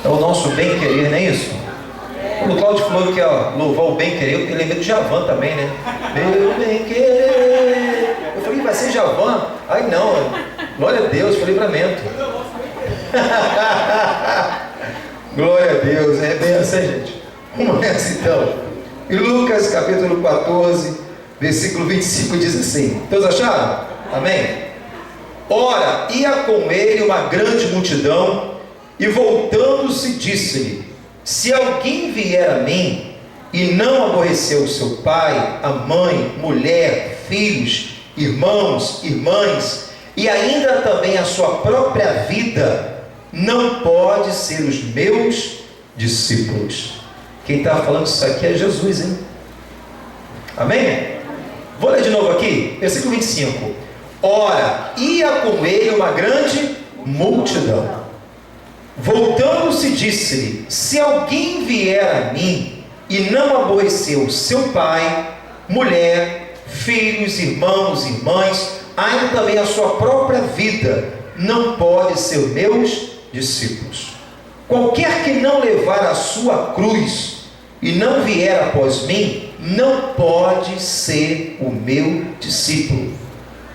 É o nosso bem-querer, não é isso? Quando o Cláudio falou que ia louvar o bem-querer, eu lembrei do Djavan também, né? Meu bem-querer. Eu falei, vai ser Djavan? Ai não, glória a Deus, foi livramento. Glória a Deus, é benção, gente. Vamos nessa então. E Lucas capítulo 14, versículo 25 diz assim: todos acharam? Amém? Ora, ia com ele uma grande multidão, e voltando-se disse-lhe: se alguém vier a mim e não aborrecer o seu pai, a mãe, mulher, filhos, irmãos, irmãs, e ainda também a sua própria vida, não pode ser os meus discípulos. Quem está falando isso aqui é Jesus, hein? Amém? Vou ler de novo aqui, versículo 25. Ora, ia com ele uma grande multidão. Voltando-se disse-lhe: se alguém vier a mim e não aborrecer o seu pai, mulher, filhos, irmãos, irmãs, ainda também a sua própria vida, não pode ser meus discípulos. Qualquer que não levar a sua cruz e não vier após mim, não pode ser o meu discípulo.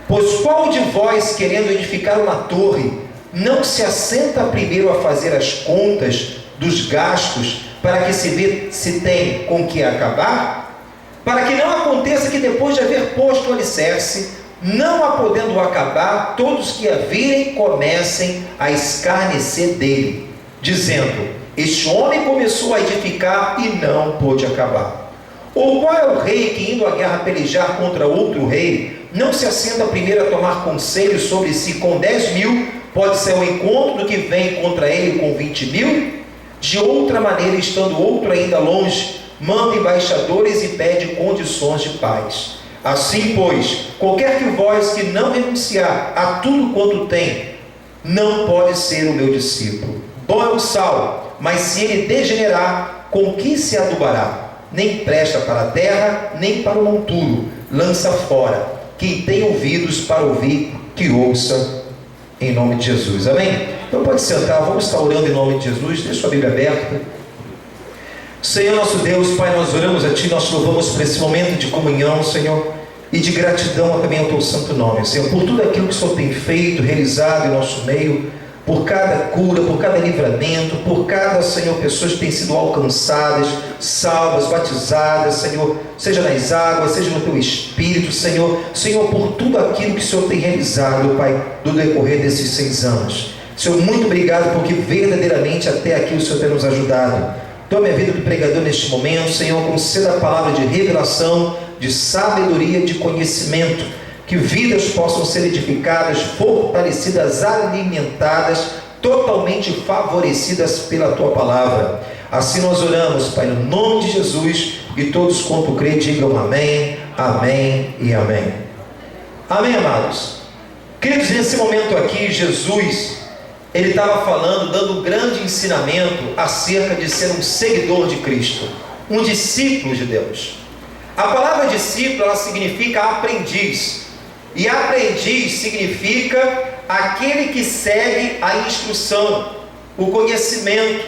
Pois qual de vós, querendo edificar uma torre, não se assenta primeiro a fazer as contas dos gastos, para que se vê se tem com que acabar? Para que não aconteça que depois de haver posto o alicerce, não a podendo acabar, todos que a virem comecem a escarnecer dele, dizendo: este homem começou a edificar e não pôde acabar. Ou qual é o rei que, indo à guerra pelejar contra outro rei, não se assenta primeiro a tomar conselho sobre si com 10.000, pode ser o encontro do que vem contra ele com 20.000? De outra maneira, estando outro ainda longe, manda embaixadores e pede condições de paz. Assim, pois, qualquer que vós que não renunciar a tudo quanto tem, não pode ser o meu discípulo. Bom é o sal, mas se ele degenerar, com que se adubará? Nem presta para a terra, nem para o monturo, lança fora. Quem tem ouvidos para ouvir, que ouça, em nome de Jesus. Amém? Então pode sentar, vamos estar orando em nome de Jesus. Deixa sua Bíblia aberta. Senhor nosso Deus, Pai, nós oramos a Ti, nós louvamos por esse momento de comunhão, Senhor, e de gratidão também ao Teu santo nome, Senhor, por tudo aquilo que o Senhor tem feito, realizado em nosso meio, por cada cura, por cada livramento, por cada, Senhor, pessoas que têm sido alcançadas, salvas, batizadas, Senhor, seja nas águas, seja no Teu Espírito, Senhor, por tudo aquilo que o Senhor tem realizado, Pai, do decorrer desses 6 anos. Senhor, muito obrigado, porque verdadeiramente até aqui o Senhor tem nos ajudado. Tome a vida do pregador neste momento, Senhor, conceda a palavra de revelação, de sabedoria, de conhecimento, que vidas possam ser edificadas, fortalecidas, alimentadas, totalmente favorecidas pela Tua palavra. Assim nós oramos, Pai, no nome de Jesus, e todos quanto crê digam amém, amém e amém. Amém, amados? Queridos, nesse momento aqui, Jesus, Ele estava falando, dando um grande ensinamento acerca de ser um seguidor de Cristo, um discípulo de Deus. A palavra discípulo, ela significa aprendiz. E aprendiz significa aquele que segue a instrução, o conhecimento.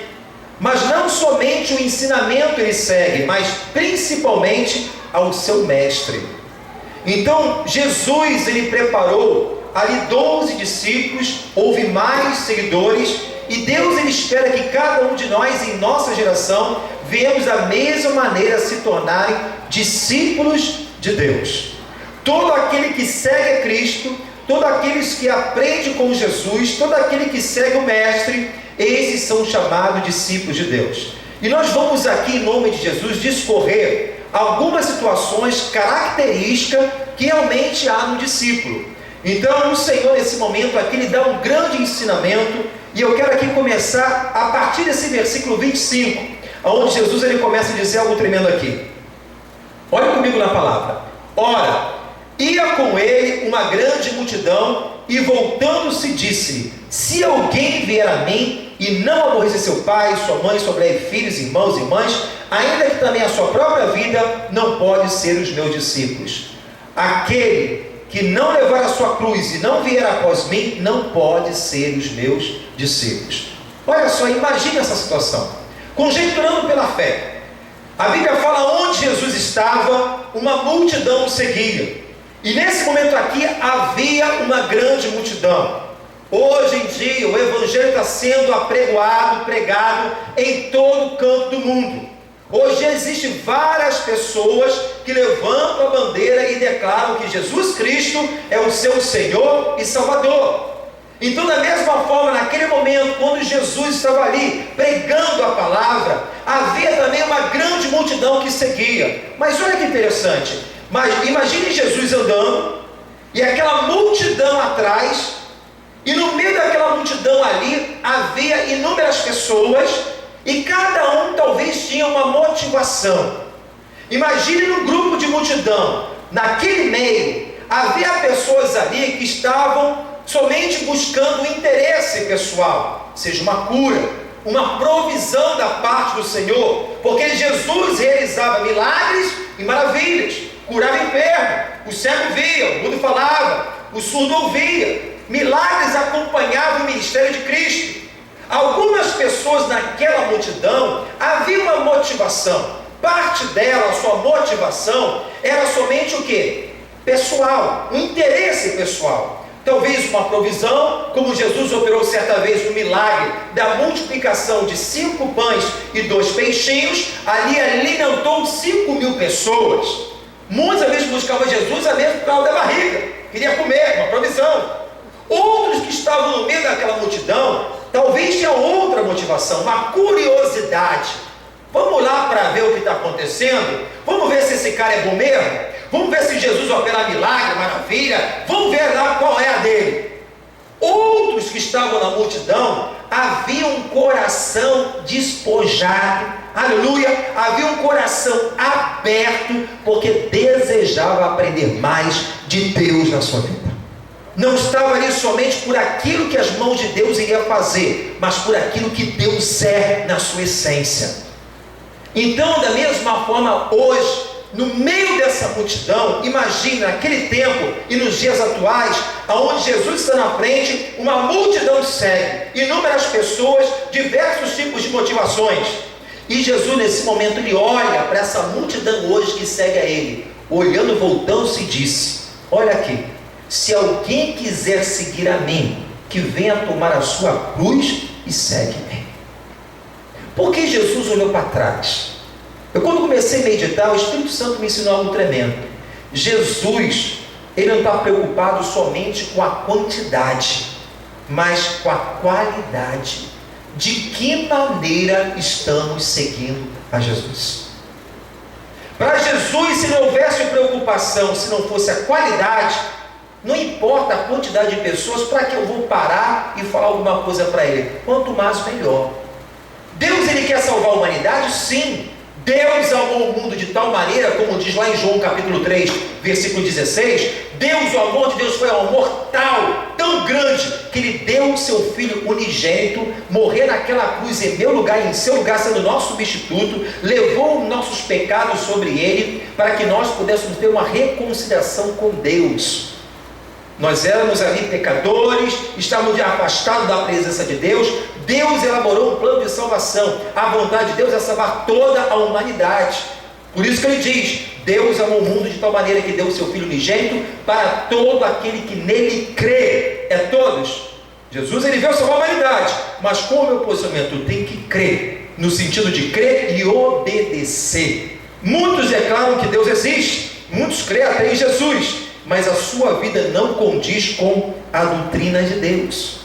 Mas não somente o ensinamento ele segue, mas principalmente ao seu mestre. Então Jesus, ele preparou ali 12 discípulos, houve mais seguidores, e Deus, ele espera que cada um de nós em nossa geração venhamos da mesma maneira se tornarem discípulos de Deus. Todo aquele que segue a Cristo, todos aqueles que aprendem com Jesus, todo aquele que segue o mestre, esses são chamados discípulos de Deus. E nós vamos aqui, em nome de Jesus, discorrer algumas situações características que realmente há no discípulo. Então o Senhor nesse momento aqui, Ele dá um grande ensinamento, e eu quero aqui começar a partir desse versículo 25, onde Jesus ele começa a dizer algo tremendo aqui. Olha comigo na palavra. Ora, ia com ele uma grande multidão, e voltando-se disse: se alguém vier a mim e não aborrecer seu pai, sua mãe, sua mulher, filhos, irmãos e irmãs, ainda que também a sua própria vida, não pode ser os meus discípulos. Aquele que não levar a sua cruz e não vier após mim, não pode ser os meus discípulos. Olha só, imagine essa situação. Conjecturando pela fé, a Bíblia fala onde Jesus estava, uma multidão o seguia. E nesse momento aqui havia uma grande multidão. Hoje em dia o Evangelho está sendo apregoado, pregado em todo canto do mundo. Hoje existem várias pessoas que levantam a bandeira e declaram que Jesus Cristo é o seu Senhor e Salvador. Então, da mesma forma, naquele momento, quando Jesus estava ali pregando a palavra, havia também uma grande multidão que seguia. Mas olha que interessante, imagine Jesus andando e aquela multidão atrás, e no meio daquela multidão ali havia inúmeras pessoas, e cada um talvez tinha uma motivação. Imagine num grupo de multidão, naquele meio havia pessoas ali que estavam somente buscando o interesse pessoal, seja uma cura, uma provisão da parte do Senhor, porque Jesus realizava milagres e maravilhas, curava enfermo, o cego via, o mudo falava, o surdo ouvia, milagres acompanhavam o ministério de Cristo. Algumas pessoas naquela multidão havia uma motivação, parte dela, a sua motivação era somente o quê? Pessoal, um interesse pessoal. Talvez uma provisão, como Jesus operou certa vez no milagre da multiplicação de 5 pães e 2 peixinhos, ali alimentou 5.000 pessoas. Muitas vezes buscavam Jesus a mesmo por causa da barriga, queria comer, uma provisão. Outros que estavam no meio daquela multidão, talvez tinham outra motivação, uma curiosidade. Vamos lá para ver o que está acontecendo, vamos ver se esse cara é bom mesmo, vamos ver se Jesus opera milagre, maravilha, vamos ver lá qual é a dele. Outros que estavam na multidão, havia um coração despojado, aleluia, havia um coração aberto, porque desejava aprender mais de Deus na sua vida. Não estava ali somente por aquilo que as mãos de Deus iriam fazer, mas por aquilo que Deus é na sua essência. Então, da mesma forma, hoje, no meio dessa multidão, imagina naquele tempo e nos dias atuais, aonde Jesus está na frente, uma multidão segue, inúmeras pessoas, diversos tipos de motivações. E Jesus nesse momento, ele olha para essa multidão hoje que segue a ele, olhando, voltando-se e disse: olha aqui, se alguém quiser seguir a mim, que venha tomar a sua cruz e segue-me. Por que Jesus olhou para trás? Eu, quando comecei a meditar, o Espírito Santo me ensinou algo tremendo. Jesus, ele não está preocupado somente com a quantidade, mas com a qualidade. De que maneira estamos seguindo a Jesus? Para Jesus, se não houvesse preocupação, se não fosse a qualidade, não importa a quantidade de pessoas, para que eu vou parar e falar alguma coisa para ele? Quanto mais, melhor. Deus, ele quer salvar a humanidade? Sim. Deus amou o mundo de tal maneira, como diz lá em João capítulo 3, versículo 16, o amor de Deus foi um amor tal, tão grande, que ele deu o seu Filho unigênito, morrer naquela cruz em meu lugar e em seu lugar, sendo nosso substituto, levou os nossos pecados sobre ele, para que nós pudéssemos ter uma reconciliação com Deus. Nós éramos ali pecadores, estávamos afastados da presença de Deus. Deus elaborou um plano de salvação. A vontade de Deus é salvar toda a humanidade. Por isso que ele diz: Deus amou o mundo de tal maneira que deu o seu Filho unigênito para todo aquele que nele crê. É todos. Jesus, ele veio salvar a humanidade, mas com o meu posicionamento, tem que crer, no sentido de crer e obedecer. Muitos declaram que Deus existe, muitos creem até em Jesus, mas a sua vida não condiz com a doutrina de Deus.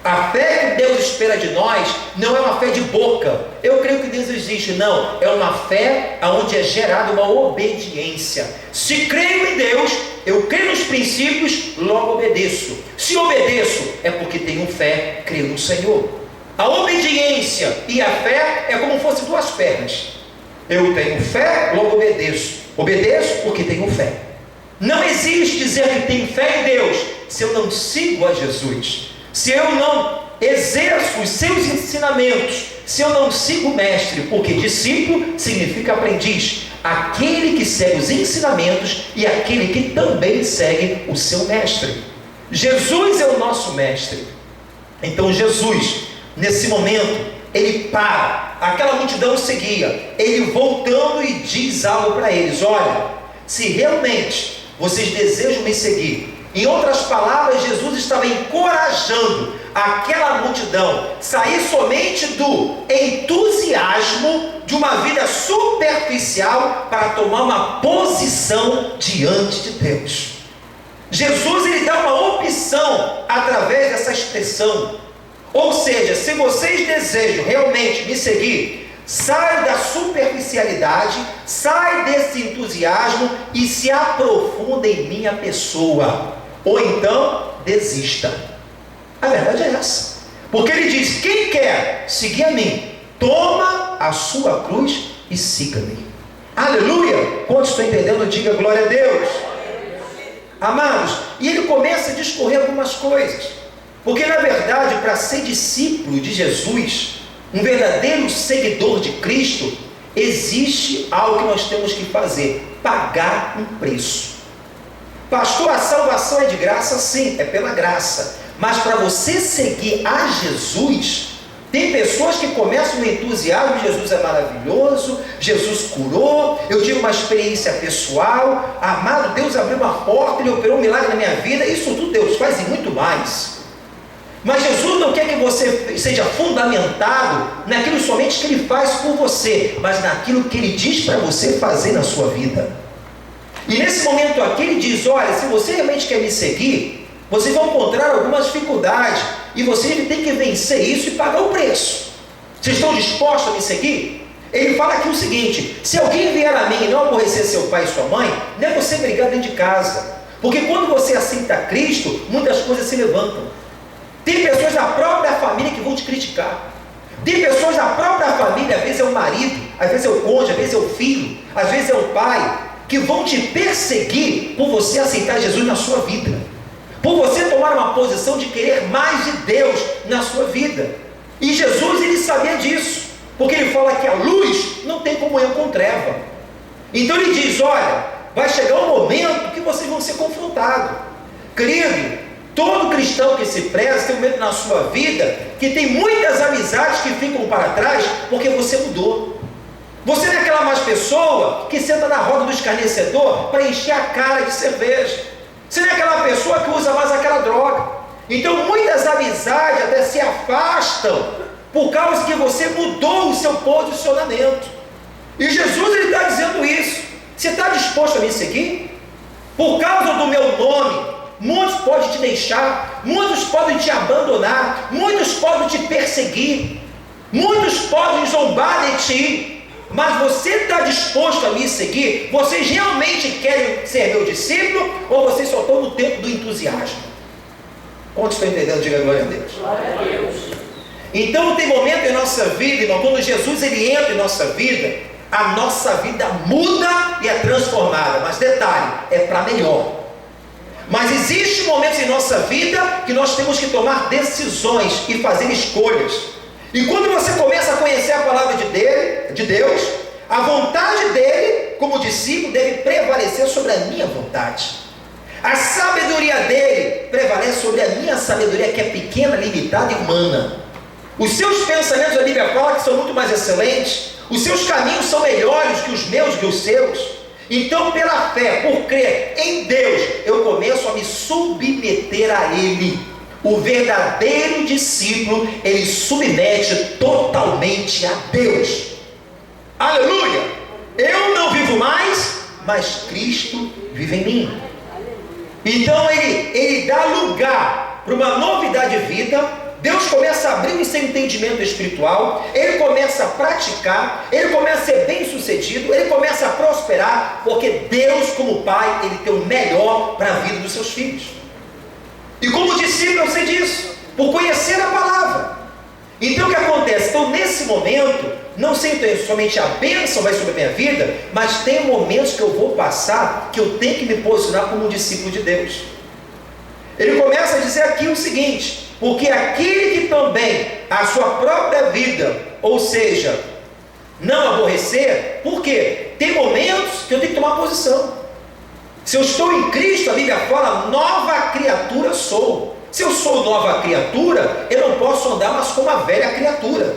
A fé que Deus espera de nós não é uma fé de boca, eu creio que Deus existe, não, é uma fé onde é gerada uma obediência. Se creio em Deus, eu creio nos princípios, logo obedeço. Se obedeço, é porque tenho fé, creio no Senhor. A obediência e a fé é como se fossem duas pernas. Eu tenho fé, logo obedeço. Obedeço porque tenho fé. Não existe dizer que tenho fé em Deus se eu não sigo a Jesus, se eu não exerço os seus ensinamentos, se eu não sigo o mestre, porque discípulo significa aprendiz, aquele que segue os ensinamentos e aquele que também segue o seu mestre. Jesus é o nosso mestre. Então Jesus, Nesse momento, ele para, aquela multidão o seguia, ele voltando e diz algo para eles: olha, se realmente vocês desejam me seguir. Em outras palavras, Jesus estava encorajando aquela multidão a sair somente do entusiasmo de uma vida superficial para tomar uma posição diante de Deus. Jesus, ele dá uma opção através dessa expressão. Ou seja, se vocês desejam realmente me seguir, sai da superficialidade, sai desse entusiasmo e se aprofunda em minha pessoa. Ou então, desista. A verdade é essa. Porque ele diz: quem quer seguir a mim, toma a sua cruz e siga-me. Aleluia! Quantos estão entendendo? Diga glória a Deus. Amados, e ele começa a discorrer algumas coisas. Porque na verdade, para ser discípulo de Jesus, um verdadeiro seguidor de Cristo, existe algo que nós temos que fazer: pagar um preço. Pastor, a salvação é de graça? Sim, é pela graça. Mas para você seguir a Jesus, tem pessoas que começam no entusiasmo: Jesus é maravilhoso, Jesus curou, eu tive uma experiência pessoal, amado, Deus abriu uma porta, Ele operou um milagre na minha vida. Isso tudo Deus faz e muito mais. Mas Jesus não quer que você seja fundamentado naquilo somente que Ele faz por você, mas naquilo que Ele diz para você fazer na sua vida. E nesse momento aqui Ele diz: olha, se você realmente quer me seguir, vocês vão encontrar algumas dificuldades, e você tem que vencer isso e pagar o preço. Vocês estão dispostos a me seguir? Ele fala aqui o seguinte: se alguém vier a mim e não aborrecer seu pai e sua mãe, não é você brigar dentro de casa. Porque quando você aceita Cristo, muitas coisas se levantam. Tem pessoas da própria família que vão te criticar. Tem pessoas da própria família, às vezes é o marido, às vezes é o cônjuge, às vezes é o filho, às vezes é o pai, que vão te perseguir por você aceitar Jesus na sua vida, por você tomar uma posição de querer mais de Deus na sua vida. E Jesus, ele sabia disso, porque ele fala que a luz não tem comunhão com treva. Então ele diz: olha, vai chegar um momento que vocês vão ser confrontados. Querido, todo cristão que se preza tem um momento na sua vida que tem muitas amizades que ficam para trás porque você mudou. Você não é aquela mais pessoa que senta na roda do escarnecedor para encher a cara de cerveja. Você não é aquela pessoa que usa mais aquela droga. Então muitas amizades até se afastam por causa que você mudou o seu posicionamento. E Jesus, ele está dizendo isso: você está disposto a me seguir? Por causa do meu nome, muitos podem te deixar, muitos podem te abandonar, muitos podem te perseguir, muitos podem zombar de ti. Mas você está disposto a me seguir? Vocês realmente querem ser meu discípulo? Ou vocês só estão no tempo do entusiasmo? Quantos estão entendendo? Diga glória a Deus. Glória a Deus. Então tem momento em nossa vida, irmão, quando Jesus ele entra em nossa vida, a nossa vida muda e é transformada. Mas detalhe, é para melhor. Mas existem momentos em nossa vida que nós temos que tomar decisões e fazer escolhas. E quando você começa a conhecer a palavra de Deus, a vontade dele, como discípulo, deve prevalecer sobre a minha vontade. A sabedoria dele prevalece sobre a minha sabedoria, que é pequena, limitada e humana. Os seus pensamentos, a Bíblia fala, que são muito mais excelentes. Os seus caminhos são melhores que os meus, que os seus. Então, pela fé, por crer em Deus, eu começo a me submeter a Ele. O verdadeiro discípulo, ele submete totalmente a Deus. Aleluia! Eu não vivo mais, mas Cristo vive em mim. Então ele dá lugar para uma novidade de vida. Deus começa a abrir esse entendimento espiritual, ele começa a praticar, ele começa a ser bem sucedido, ele começa a prosperar, porque Deus, como Pai, ele tem o melhor para a vida dos seus filhos. E como discípulo eu sei disso, por conhecer a palavra. Então o que acontece? Então nesse momento, não sei somente a bênção vai sobre a minha vida, mas tem momentos que eu vou passar, que eu tenho que me posicionar como um discípulo de Deus. Ele começa a dizer aqui o seguinte: porque aquele que também a sua própria vida, ou seja, não aborrecer, por quê? Tem momentos que eu tenho que tomar posição. Se eu estou em Cristo, a Bíblia fala: nova criatura sou. Se eu sou nova criatura, eu não posso andar mais como a velha criatura.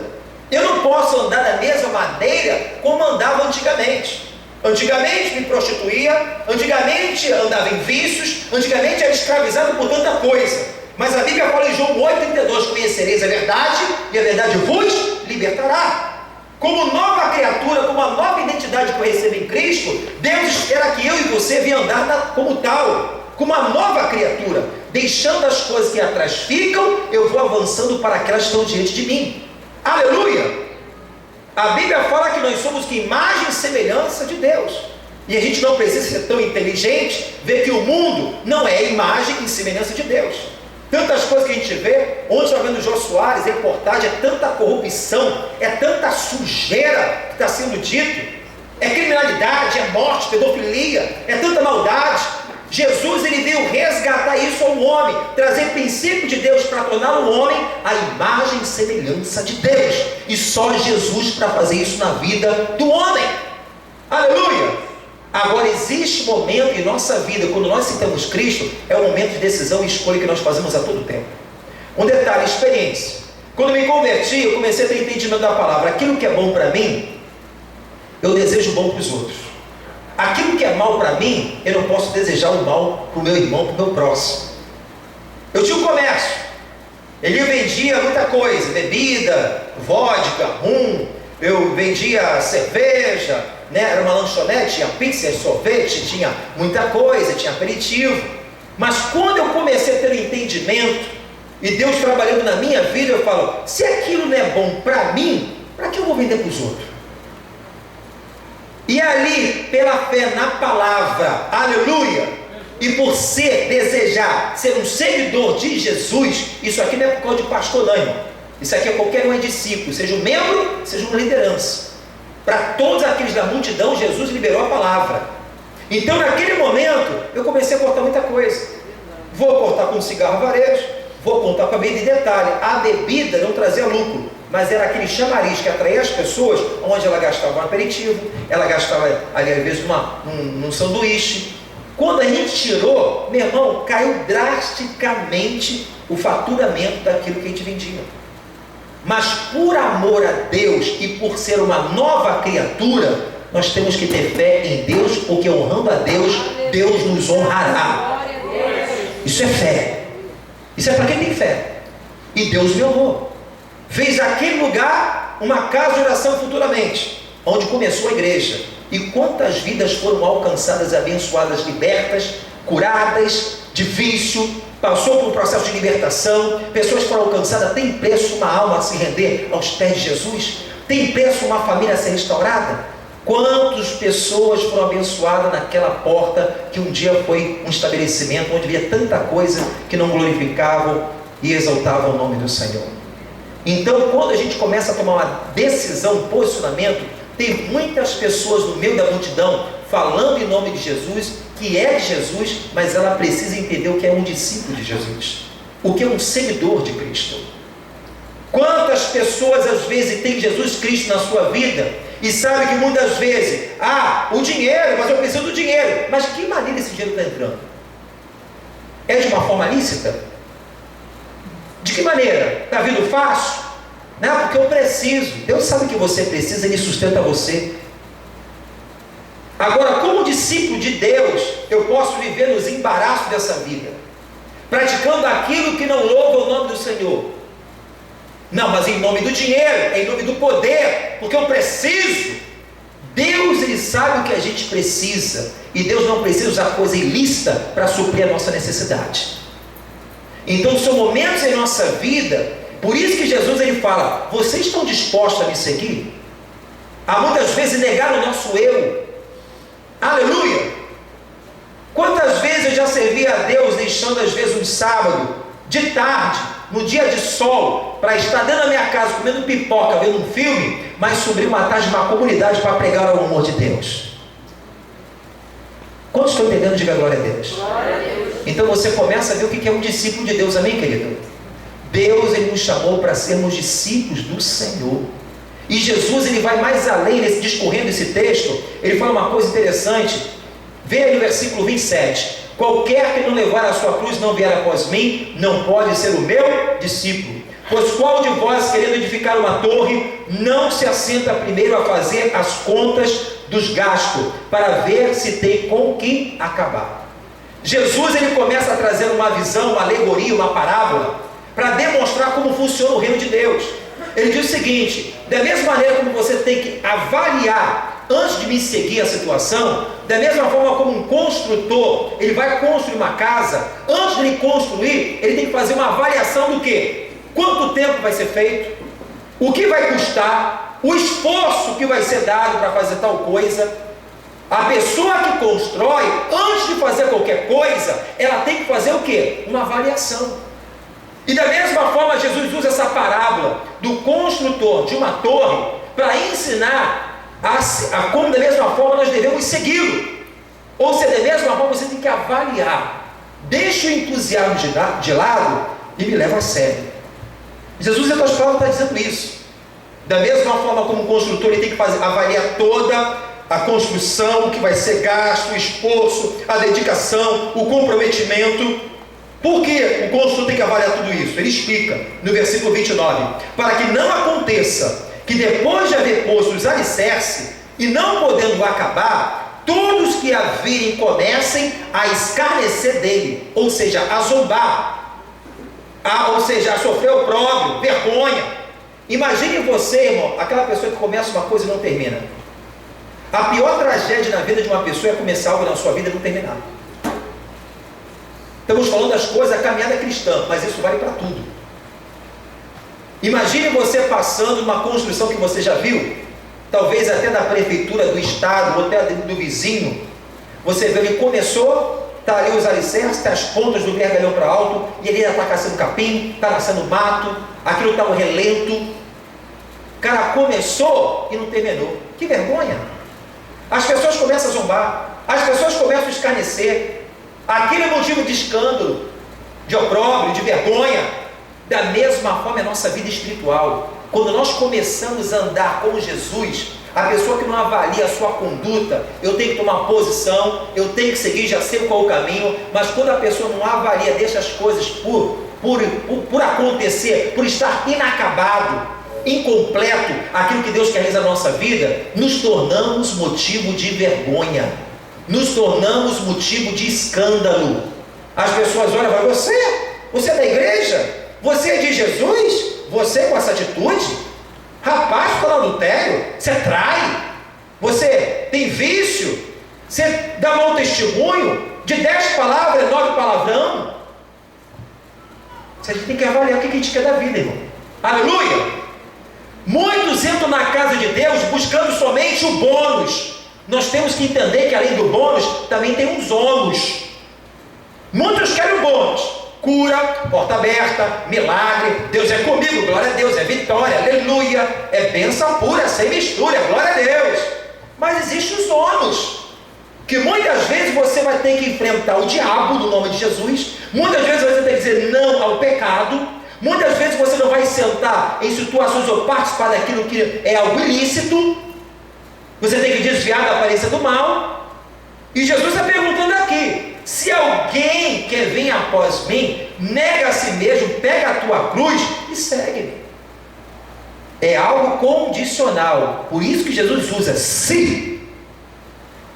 Eu não posso andar da mesma maneira como andava antigamente. Antigamente me prostituía, antigamente andava em vícios, antigamente era escravizado por tanta coisa. Mas a Bíblia fala em João 8,32: conhecereis a verdade, e a verdade vos libertará. Como nova criatura, como uma nova identidade que eu recebo em Cristo, Deus espera que eu e você venham andar como tal, como uma nova criatura, deixando as coisas que atrás ficam, eu vou avançando para aquelas que estão diante de mim. Aleluia! A Bíblia fala que nós somos que imagem e semelhança de Deus, e a gente não precisa ser tão inteligente, ver que o mundo não é imagem e semelhança de Deus. Tantas coisas que a gente vê. Ontem estava vendo o Jô Soares, reportagem, é tanta corrupção, é tanta sujeira que está sendo dito, é criminalidade, é morte, pedofilia, é tanta maldade. Jesus, ele veio resgatar isso ao homem, trazer princípio de Deus para tornar o homem a imagem e semelhança de Deus, e só Jesus para fazer isso na vida do homem. Aleluia! Agora existe momento em nossa vida, quando nós citamos Cristo, é o momento de decisão e escolha que nós fazemos a todo tempo. Um detalhe, experiência. Quando me converti, eu comecei a ter entendimento da palavra. Aquilo que é bom para mim, eu desejo bom para os outros. Aquilo que é mal para mim, eu não posso desejar o mal para o meu irmão, para o meu próximo. Eu tinha um comércio, ele vendia muita coisa, bebida, vodka, rum, eu vendia cerveja, né? Era uma lanchonete, tinha pizza, sorvete, tinha muita coisa, tinha aperitivo. Mas quando eu comecei a ter um entendimento, e Deus trabalhando na minha vida, eu falo, se aquilo não é bom para mim, para que eu vou vender para os outros? E ali, pela fé na palavra, aleluia, e por desejar ser um seguidor de Jesus, isso aqui não é por causa de pastor não, irmão. Isso aqui é qualquer um é discípulo, seja um membro, seja uma liderança. Para todos aqueles da multidão, Jesus liberou a palavra. Então naquele momento, eu comecei a cortar muita coisa. Vou cortar com cigarro varejo, vou cortar com a bebida. E detalhe, a bebida não trazia lucro, mas era aquele chamariz que atraía as pessoas, onde ela gastava um aperitivo, ela gastava ali às vezes num sanduíche. Quando a gente tirou, meu irmão, caiu drasticamente o faturamento daquilo que a gente vendia. Mas por amor a Deus e por ser uma nova criatura, nós temos que ter fé em Deus, porque honrando a Deus, Deus nos honrará. Isso é fé. Isso é para quem tem fé. E Deus me honrou. Fez aquele lugar uma casa de oração futuramente, onde começou a igreja. E quantas vidas foram alcançadas, abençoadas, libertas, curadas de vício, passou por um processo de libertação, pessoas foram alcançadas. Tem preço uma alma a se render aos pés de Jesus? Tem preço uma família a ser restaurada? Quantas pessoas foram abençoadas naquela porta que um dia foi um estabelecimento onde havia tanta coisa que não glorificavam e exaltavam o nome do Senhor? Então quando a gente começa a tomar uma decisão, um posicionamento, tem muitas pessoas no meio da multidão falando em nome de Jesus, que é de Jesus, mas ela precisa entender o que é um discípulo de Jesus, o que é um seguidor de Cristo. Quantas pessoas às vezes têm Jesus Cristo na sua vida e sabem que muitas vezes, o dinheiro, mas eu preciso do dinheiro. Mas de que maneira esse dinheiro está entrando? É de uma forma lícita? De que maneira? Está vindo fácil? Não, porque eu preciso. Deus sabe que você precisa, Ele sustenta você. Agora, como discípulo de Deus, eu posso viver nos embaraços dessa vida, praticando aquilo que não louva o nome do Senhor. Não, mas em nome do dinheiro, em nome do poder, porque eu preciso. Deus, Ele sabe o que a gente precisa, e Deus não precisa usar coisa ilícita para suprir a nossa necessidade. Então são momentos em nossa vida, por isso que Jesus ele fala, vocês estão dispostos a me seguir? Há muitas vezes negar o nosso eu. Aleluia! Quantas vezes eu já servi a Deus deixando às vezes um sábado, de tarde, no dia de sol, para estar dentro da minha casa comendo pipoca, vendo um filme, mas subir uma tarde numa comunidade para pregar o amor de Deus. Quantos estão entendendo? Diga glória a Deus. Glória a Deus. Então você começa a ver o que é um discípulo de Deus, amém, querido? Deus ele nos chamou para sermos discípulos do Senhor. E Jesus ele vai mais além, discorrendo esse texto, ele fala uma coisa interessante. Vê aí no versículo 27. Qualquer que não levar a sua cruz não vier após mim, não pode ser o meu discípulo. Pois qual de vós, querendo edificar uma torre, não se assenta primeiro a fazer as contas dos gastos, para ver se tem com que acabar? Jesus, ele começa a trazer uma visão, uma alegoria, uma parábola, para demonstrar como funciona o reino de Deus. Ele diz o seguinte: da mesma maneira como você tem que avaliar antes de me seguir a situação, da mesma forma como um construtor, ele vai construir uma casa, antes de ele construir, ele tem que fazer uma avaliação do quê? Quanto tempo vai ser feito? O que vai custar? O esforço que vai ser dado para fazer tal coisa? A pessoa que constrói, antes de fazer qualquer coisa, ela tem que fazer o quê? Uma avaliação. E da mesma forma, Jesus usa essa parábola do construtor de uma torre para ensinar a como da mesma forma nós devemos segui-lo. Ou seja, da mesma forma você tem que avaliar. Deixa o entusiasmo de lado e me leva a sério. Jesus, em outras palavras, está dizendo isso. Da mesma forma como o construtor ele tem que avaliar toda a construção, o que vai ser gasto, o esforço, a dedicação, o comprometimento. Por que o construtor tem que avaliar tudo isso? Ele explica no versículo 29, para que não aconteça que depois de haver posto os alicerces e não podendo acabar, todos que a virem comecem a escarnecer dele, ou seja, a zombar, ou seja, a sofrer opróbrio, vergonha. Imagine você, irmão, aquela pessoa que começa uma coisa e não termina. A pior tragédia na vida de uma pessoa é começar algo na sua vida e não terminar. Estamos falando das coisas da caminhada cristã, mas isso vale para tudo. Imagine você passando uma construção que você já viu, talvez até da prefeitura, do estado, ou até do vizinho. Você vê, ele começou, está ali os alicerces, está as pontas do vergalhão para alto, e ele ainda está caçando capim, está nascendo mato, aquilo está um relento. O cara começou e não terminou. Que vergonha! As pessoas começam a zombar, as pessoas começam a escarnecer. Aquele é motivo de escândalo, de opróbrio, de vergonha. Da mesma forma é a nossa vida espiritual. Quando nós começamos a andar com Jesus, a pessoa que não avalia a sua conduta, eu tenho que tomar posição, eu tenho que seguir, já sei qual é o caminho, mas quando a pessoa não avalia, deixa as coisas por acontecer, por estar inacabado, incompleto, aquilo que Deus quer realizar na nossa vida, nos tornamos motivo de vergonha, nos tornamos motivo de escândalo. As pessoas olham e falam: você é da igreja? Você é de Jesus? Você com essa atitude? Rapaz, está no adultério? Você trai? Você tem vício? Você dá mau testemunho? De 10 palavras, 9 palavrão? A gente tem que avaliar o que a gente quer da vida, irmão. Aleluia! Muitos entram na casa de Deus buscando somente o bônus. Nós temos que entender que além do bônus, também tem uns ônus. Muitos querem o bônus. Cura, porta aberta, milagre, Deus é comigo, glória a Deus, é vitória, aleluia, é bênção pura, sem mistura, glória a Deus. Mas existem os ônus, que muitas vezes você vai ter que enfrentar o diabo no nome de Jesus, muitas vezes você tem que dizer não ao pecado, muitas vezes você não vai sentar em situações ou participar daquilo que é algo ilícito, você tem que desviar da aparência do mal. E Jesus está perguntando aqui: se alguém quer vir após mim, nega a si mesmo, pega a tua cruz e segue-me. É algo condicional. Por isso que Jesus usa se.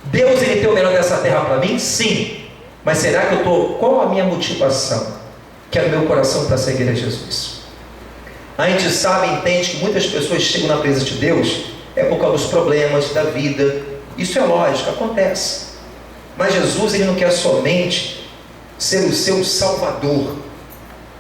Deus, ele tem o melhor dessa terra para mim? Sim. Mas será que eu estou... Qual a minha motivação? Que é o meu coração para seguir a Jesus? A gente sabe e entende que muitas pessoas chegam na presença de Deus é por causa dos problemas da vida. Isso é lógico, acontece. Mas Jesus, ele não quer somente ser o seu salvador.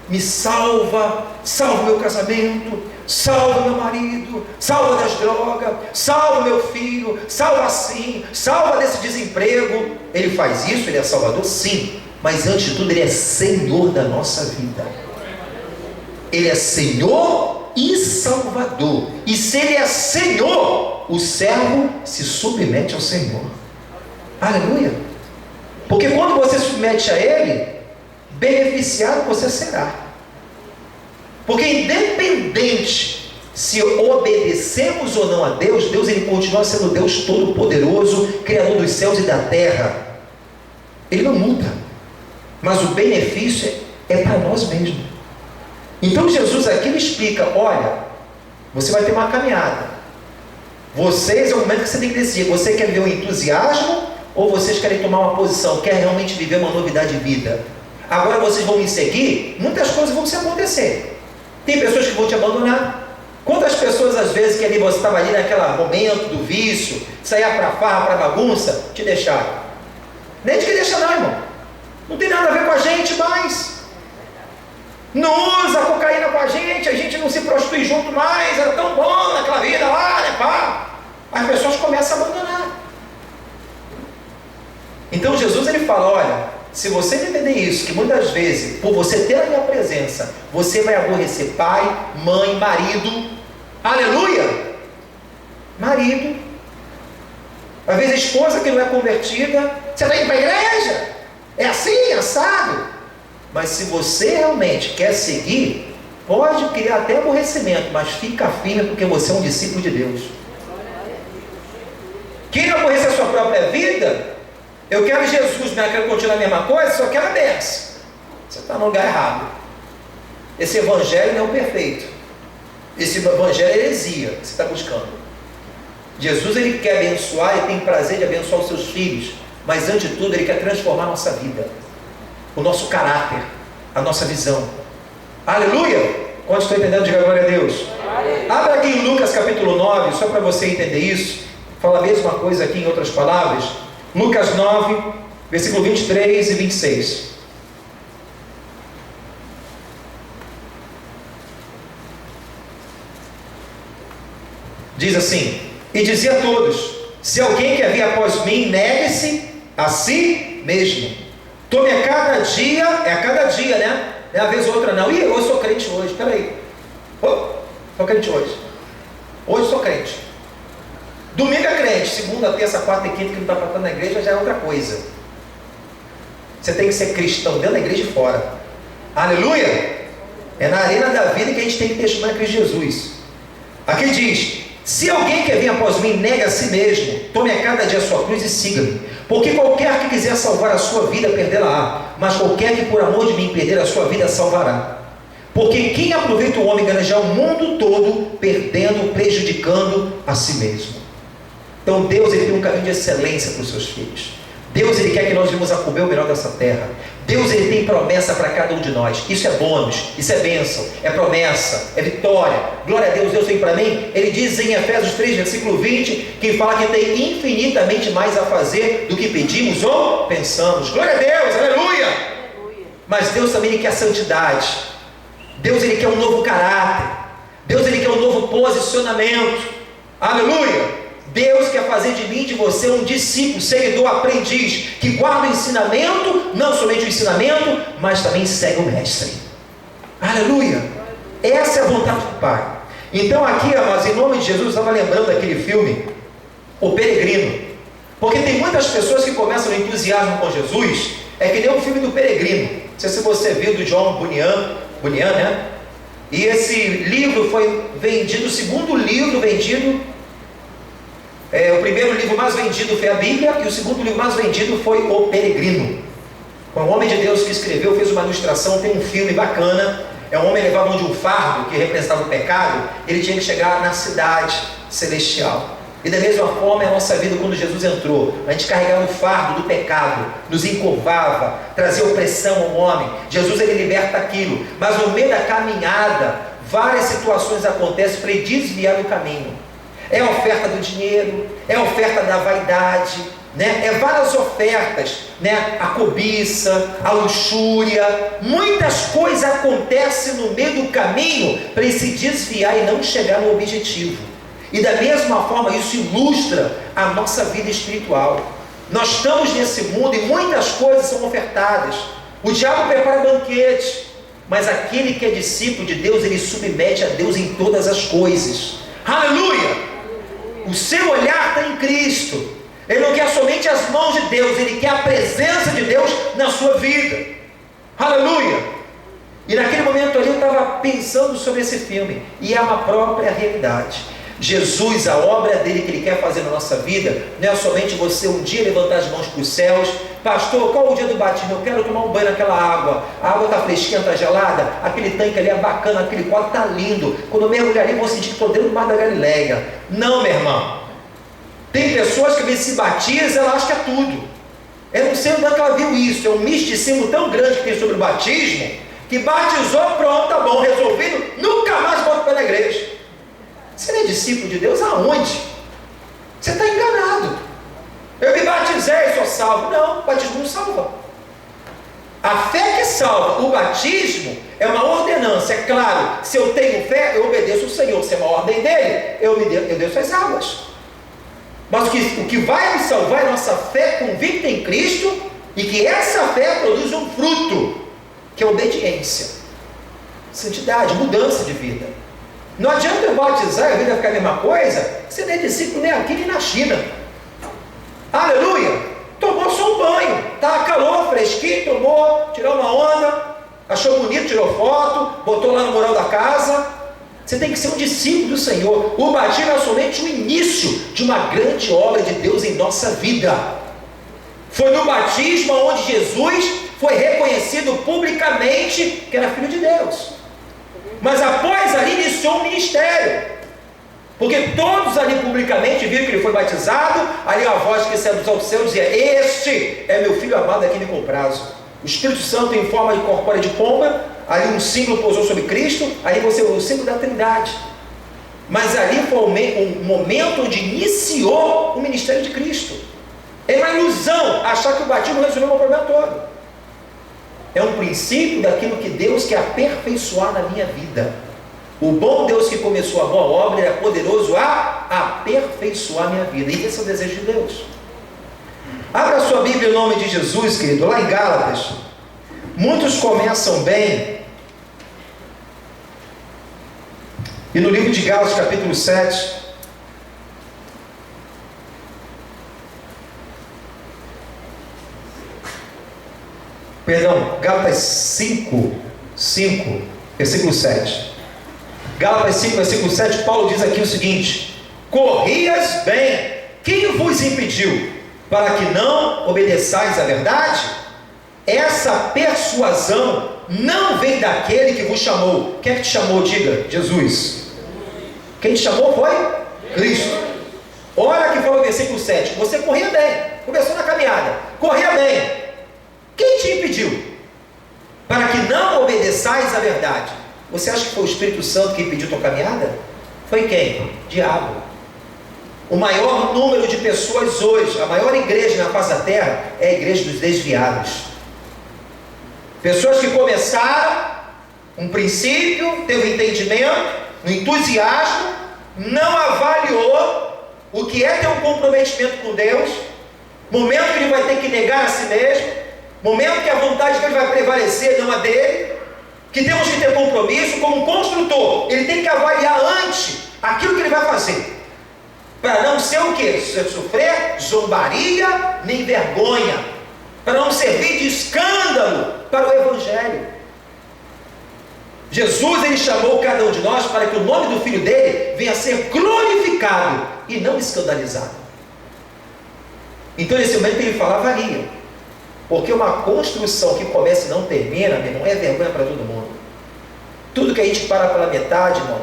Me salva, salva meu casamento, salva meu marido, salva das drogas, salva meu filho, salva assim, salva desse desemprego. Ele faz isso, ele é salvador, sim. Mas antes de tudo, ele é Senhor da nossa vida. Ele é Senhor e Salvador. E se ele é Senhor, o servo se submete ao Senhor. Aleluia! Porque quando você se submete a Ele, beneficiado você será. Porque independente se obedecemos ou não a Deus, Deus ele continua sendo Deus Todo-Poderoso, Criador dos céus e da terra. Ele não muda. mas o benefício é para nós mesmos. Então Jesus aqui me explica: olha, você vai ter uma caminhada. Vocês, é o momento que você tem que decidir. Você quer ver o entusiasmo ou vocês querem tomar uma posição? Quer realmente viver uma novidade de vida? Agora vocês vão me seguir, muitas coisas vão se acontecer. Tem pessoas que vão te abandonar. Quantas pessoas às vezes que ali você estava ali naquele momento do vício, saía para farra, para bagunça, te deixaram? Nem te que deixa não, irmão. Não tem nada a ver com a gente mais. Não usa cocaína com a gente não se prostitui junto mais, era tão bom naquela vida lá, né, pá? As pessoas começam a abandonar. Então Jesus ele fala: olha, se você entender isso, que muitas vezes, por você ter a minha presença, você vai aborrecer pai, mãe, marido, aleluia, marido, às vezes a esposa que não é convertida, você está indo para a igreja, é assim, assado. Mas se você realmente quer seguir, pode criar até aborrecimento, mas fica firme, porque você é um discípulo de Deus. Quem não aborrece a sua própria vida, eu quero Jesus, mas eu quero continuar a mesma coisa, só quero a benção. Você está no lugar errado. Esse evangelho não é o perfeito. Esse evangelho é heresia que você está buscando. Jesus ele quer abençoar, ele tem prazer de abençoar os seus filhos, mas antes de tudo ele quer transformar a nossa vida, o nosso caráter, a nossa visão. Aleluia! Quando estou entendendo, diga glória a Deus. Abra aqui em Lucas capítulo 9, só para você entender isso. Fala a mesma coisa aqui em outras palavras. Lucas 9, versículo 23 e 26. Diz assim: e dizia a todos: se alguém quer vir após mim, negue-se a si mesmo. Tome a cada dia, é a cada dia, né? Não é uma vez ou outra não. Ih, eu sou crente hoje, espera aí. Sou crente hoje. Hoje sou crente. Domingo é crente, segunda, terça, quarta e quinta que não está faltando na igreja já é outra coisa. Você tem que ser cristão dentro da igreja e fora. Aleluia! É na arena da vida que a gente tem que testemunhar Cristo Jesus. Aqui diz: se alguém quer vir após mim, negue a si mesmo, tome a cada dia a sua cruz e siga-me. Porque qualquer que quiser salvar a sua vida, perdê-la-á, mas qualquer que por amor de mim perder a sua vida, salvará. Porque quem aproveita o homem ganha já o mundo todo, perdendo, prejudicando a si mesmo. Então Deus ele tem um caminho de excelência para os seus filhos. Deus ele quer que nós vivamos a comer o melhor dessa terra. Deus ele tem promessa para cada um de nós. Isso é bônus, isso é bênção, é promessa, é vitória. Glória a Deus, Deus tem para mim. Ele diz em Efésios 3, versículo 20, que fala que tem infinitamente mais a fazer do que pedimos ou pensamos. Glória a Deus, aleluia! Mas Deus também ele quer santidade. Deus ele quer um novo caráter. Deus ele quer um novo posicionamento. Aleluia! Deus quer fazer de mim e de você um discípulo, seguidor, aprendiz, que guarda o ensinamento, não somente o ensinamento, mas também segue o mestre. Aleluia! Essa é a vontade do Pai. Então aqui, amados, em nome de Jesus, eu estava lembrando daquele filme, O Peregrino. Porque tem muitas pessoas que começam no entusiasmo com Jesus, é que nem o filme do Peregrino. Não sei se você viu, do John Bunyan, né? E esse livro foi vendido, o segundo livro vendido, o primeiro livro mais vendido foi a Bíblia, e o segundo livro mais vendido foi O Peregrino. Um homem de Deus que escreveu, fez uma ilustração, tem um filme bacana. É um homem levado onde um fardo, que representava o pecado, ele tinha que chegar na cidade celestial. E da mesma forma é a nossa vida quando Jesus entrou. A gente carregava o fardo do pecado, nos encurvava, trazia opressão ao homem. Jesus ele liberta aquilo, mas no meio da caminhada, várias situações acontecem para ele desviar do caminho. É a oferta do dinheiro, é a oferta da vaidade, né? É várias ofertas, né? A cobiça, a luxúria, muitas coisas acontecem no meio do caminho para ele se desviar e não chegar no objetivo. E da mesma forma isso ilustra a nossa vida espiritual. Nós estamos nesse mundo e muitas coisas são ofertadas. O diabo prepara banquete, mas aquele que é discípulo de Deus, ele submete a Deus em todas as coisas. Aleluia! O seu olhar está em Cristo. Ele não quer somente as mãos de Deus, ele quer a presença de Deus na sua vida. Aleluia! E naquele momento ali eu estava pensando sobre esse filme, e é uma própria realidade. Jesus, a obra dele que ele quer fazer na nossa vida, não é somente você um dia levantar as mãos para os céus. Pastor, qual é o dia do batismo? Eu quero tomar um banho naquela água. A água está fresquinha, está gelada. Aquele tanque ali é bacana, aquele quadro está lindo. Quando eu mergulhar ali, vou sentir que estou dentro do mar da Galileia. Não, meu irmão. Tem pessoas que às vezes se batizam, ela acha que é tudo. Eu não sei onde é que ela viu isso. É um misticismo tão grande que tem sobre o batismo, que batizou, pronto, tá bom, resolvido, nunca mais volta para a igreja. Você não é discípulo de Deus aonde? Você está enganado. Eu me batizei e sou salvo. Não, o batismo não salva. A fé que salva. O batismo é uma ordenança. É claro, se eu tenho fé, eu obedeço o Senhor. Se é uma ordem dele, eu desço as águas. Mas o que vai me salvar é a nossa fé convicta em Cristo, e que essa fé produz um fruto, que é obediência, santidade, mudança de vida. Não adianta eu batizar e a vida ficar a mesma coisa, você não é discípulo nem aqui nem na China. Aleluia! Tomou só um banho, estava calor, fresquinho, tomou, tirou uma onda, achou bonito, tirou foto, botou lá no mural da casa. Você tem que ser um discípulo do Senhor. O batismo é somente o início de uma grande obra de Deus em nossa vida. Foi no batismo onde Jesus foi reconhecido publicamente que era Filho de Deus. Mas após ali iniciou um ministério, porque todos ali publicamente viram que ele foi batizado. Ali a voz que saiu do céu dizia: este é meu filho amado, a quem me comprazo. O Espírito Santo em forma de corpórea de pomba, ali um símbolo pousou sobre Cristo, ali você o símbolo da Trindade. Mas ali foi um momento onde iniciou o ministério de Cristo. É uma ilusão achar que o batismo resolveu o problema todo. É um princípio daquilo que Deus quer aperfeiçoar na minha vida. O bom Deus que começou a boa obra é poderoso a aperfeiçoar a minha vida. E esse é o desejo de Deus. Abra sua Bíblia em nome de Jesus, querido, lá em Gálatas. Muitos começam bem. E no livro de Gálatas, capítulo 7, Gálatas 5, versículo 7. Gálatas 5, versículo 7, Paulo diz aqui o seguinte: corrias bem, quem vos impediu, para que não obedeçais à verdade? Essa persuasão não vem daquele que vos chamou. Quem é que te chamou? Diga: Jesus. Quem te chamou foi Cristo. Olha que fala o versículo 7. Você corria bem, começou na caminhada, corria bem. Quem te impediu? Para que não obedeçais à verdade. Você acha que foi o Espírito Santo que impediu tua caminhada? Foi quem? Diabo. O maior número de pessoas hoje, a maior igreja na face da terra, é a igreja dos desviados. Pessoas que começaram um princípio, teve um entendimento, um entusiasmo, não avaliou o que é ter um comprometimento com Deus, momento que ele vai ter que negar a si mesmo, momento que a vontade dele vai prevalecer, não a dele, que temos que ter compromisso. Como construtor, ele tem que avaliar antes aquilo que ele vai fazer, para não ser o que? Sofrer zombaria nem vergonha, para não servir de escândalo para o Evangelho. Jesus, ele chamou cada um de nós para que o nome do Filho dele venha a ser glorificado e não escandalizado. Então nesse momento ele fala: avalia, porque uma construção que começa e não termina, meu irmão, é vergonha para todo mundo. Tudo que a gente para pela metade, irmão,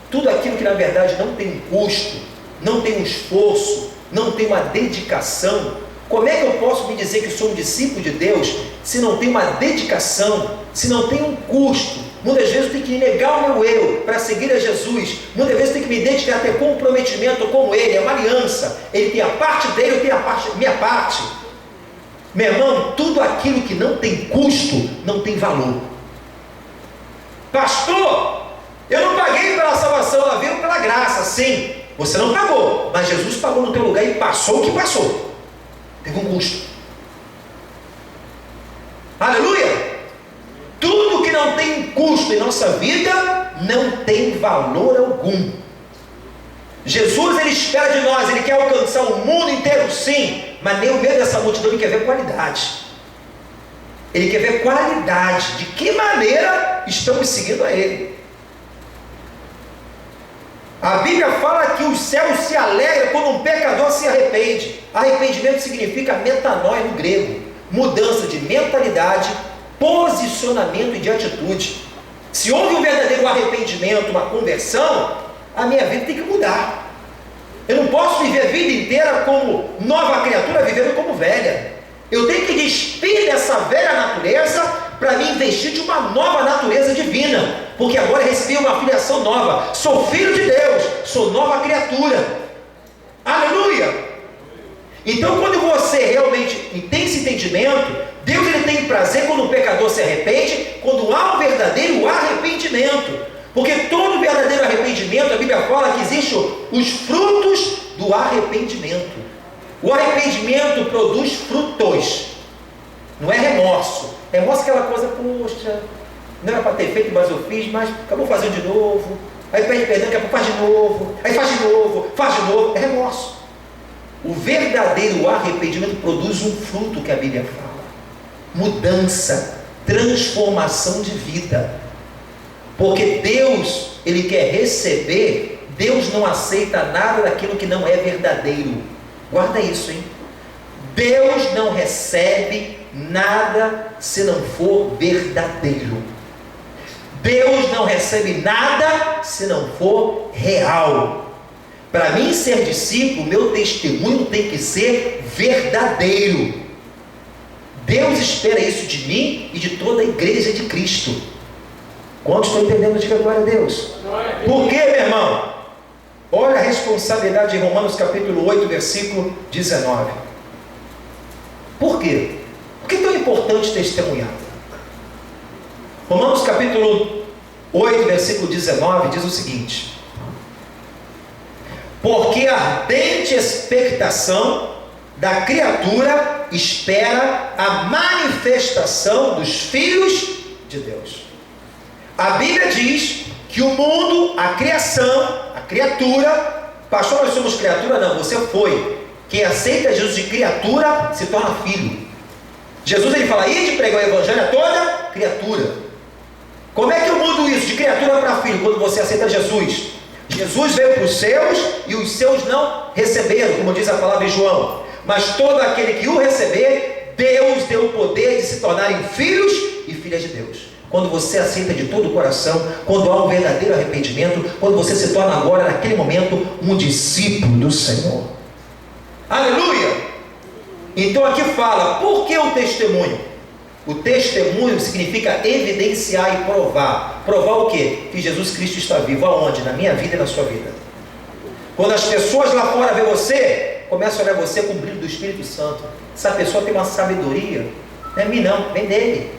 tudo aquilo que na verdade não tem um custo, não tem um esforço, não tem uma dedicação. Como é que eu posso me dizer que sou um discípulo de Deus se não tem uma dedicação, se não tem um custo? Muitas vezes eu tenho que negar o meu eu para seguir a Jesus. Muitas vezes eu tenho que me dedicar a ter comprometimento com Ele. É uma aliança. Ele tem a parte dele, eu tenho a minha parte. Meu irmão, tudo aquilo que não tem custo, não tem valor. Pastor, eu não paguei pela salvação, ela veio pela graça. Sim, você não pagou, mas Jesus pagou no teu lugar e passou o que passou. Teve um custo. Aleluia! Tudo que não tem custo em nossa vida não tem valor algum. Jesus, ele espera de nós, ele quer alcançar o mundo inteiro, sim, mas nem o meio dessa multidão, ele quer ver qualidade. Ele quer ver qualidade, de que maneira estamos seguindo a ele. A Bíblia fala que os céus se alegram quando um pecador se arrepende. Arrependimento significa metanoia no grego, mudança de mentalidade, posicionamento e de atitude. Se houve um verdadeiro arrependimento, uma conversão, a minha vida tem que mudar. Eu não posso viver a vida inteira como nova criatura, vivendo como velha. Eu tenho que despir dessa velha natureza para me investir de uma nova natureza divina, porque agora eu recebi uma filiação nova. Sou filho de Deus, sou nova criatura. Aleluia! Então, quando você realmente tem esse entendimento, Deus ele tem prazer quando o pecador se arrepende, quando há um verdadeiro arrependimento. Porque todo verdadeiro arrependimento, a Bíblia fala que existem os frutos do arrependimento. O arrependimento produz frutos, não é remorso. Remorso é aquela coisa, poxa, não era para ter feito, mas eu fiz, mas acabou fazendo de novo. Aí pede perdão, daqui a pouco faz de novo, aí faz de novo, faz de novo. É remorso. O verdadeiro arrependimento produz um fruto que a Bíblia fala: mudança, transformação de vida. Porque Deus, Ele quer receber. Deus não aceita nada daquilo que não é verdadeiro. Guarda isso, hein? Deus não recebe nada se não for verdadeiro. Deus não recebe nada se não for real. Para mim ser discípulo, meu testemunho tem que ser verdadeiro. Deus espera isso de mim e de toda a igreja de Cristo. Quantos estão entendendo? Diga glória a Deus. Por quê, meu irmão? Olha a responsabilidade de Romanos capítulo 8, versículo 19. Por quê? Por que é tão importante testemunhar? Romanos capítulo 8, versículo 19 diz o seguinte: porque a ardente expectação da criatura espera a manifestação dos filhos de Deus. A Bíblia diz que o mundo, a criação, a criatura, pastor, nós somos criatura? Não, você foi. Quem aceita Jesus de criatura se torna filho. Jesus ele fala: ide pregar o evangelho a toda criatura. Como é que eu mudo isso de criatura para filho? Quando você aceita Jesus. Jesus veio para os seus e os seus não receberam, como diz a palavra em João. Mas todo aquele que o receber, Deus deu o poder de se tornarem filhos e filhas de Deus. Quando você aceita de todo o coração, quando há um verdadeiro arrependimento, quando você se torna agora, naquele momento, um discípulo do Senhor. Aleluia! Então aqui fala, por que o testemunho? O testemunho significa evidenciar e provar. Provar o quê? Que Jesus Cristo está vivo. Aonde? Na minha vida e na sua vida. Quando as pessoas lá fora veem você, começam a olhar você com o brilho do Espírito Santo. Essa pessoa tem uma sabedoria. Não é minha não, vem dele.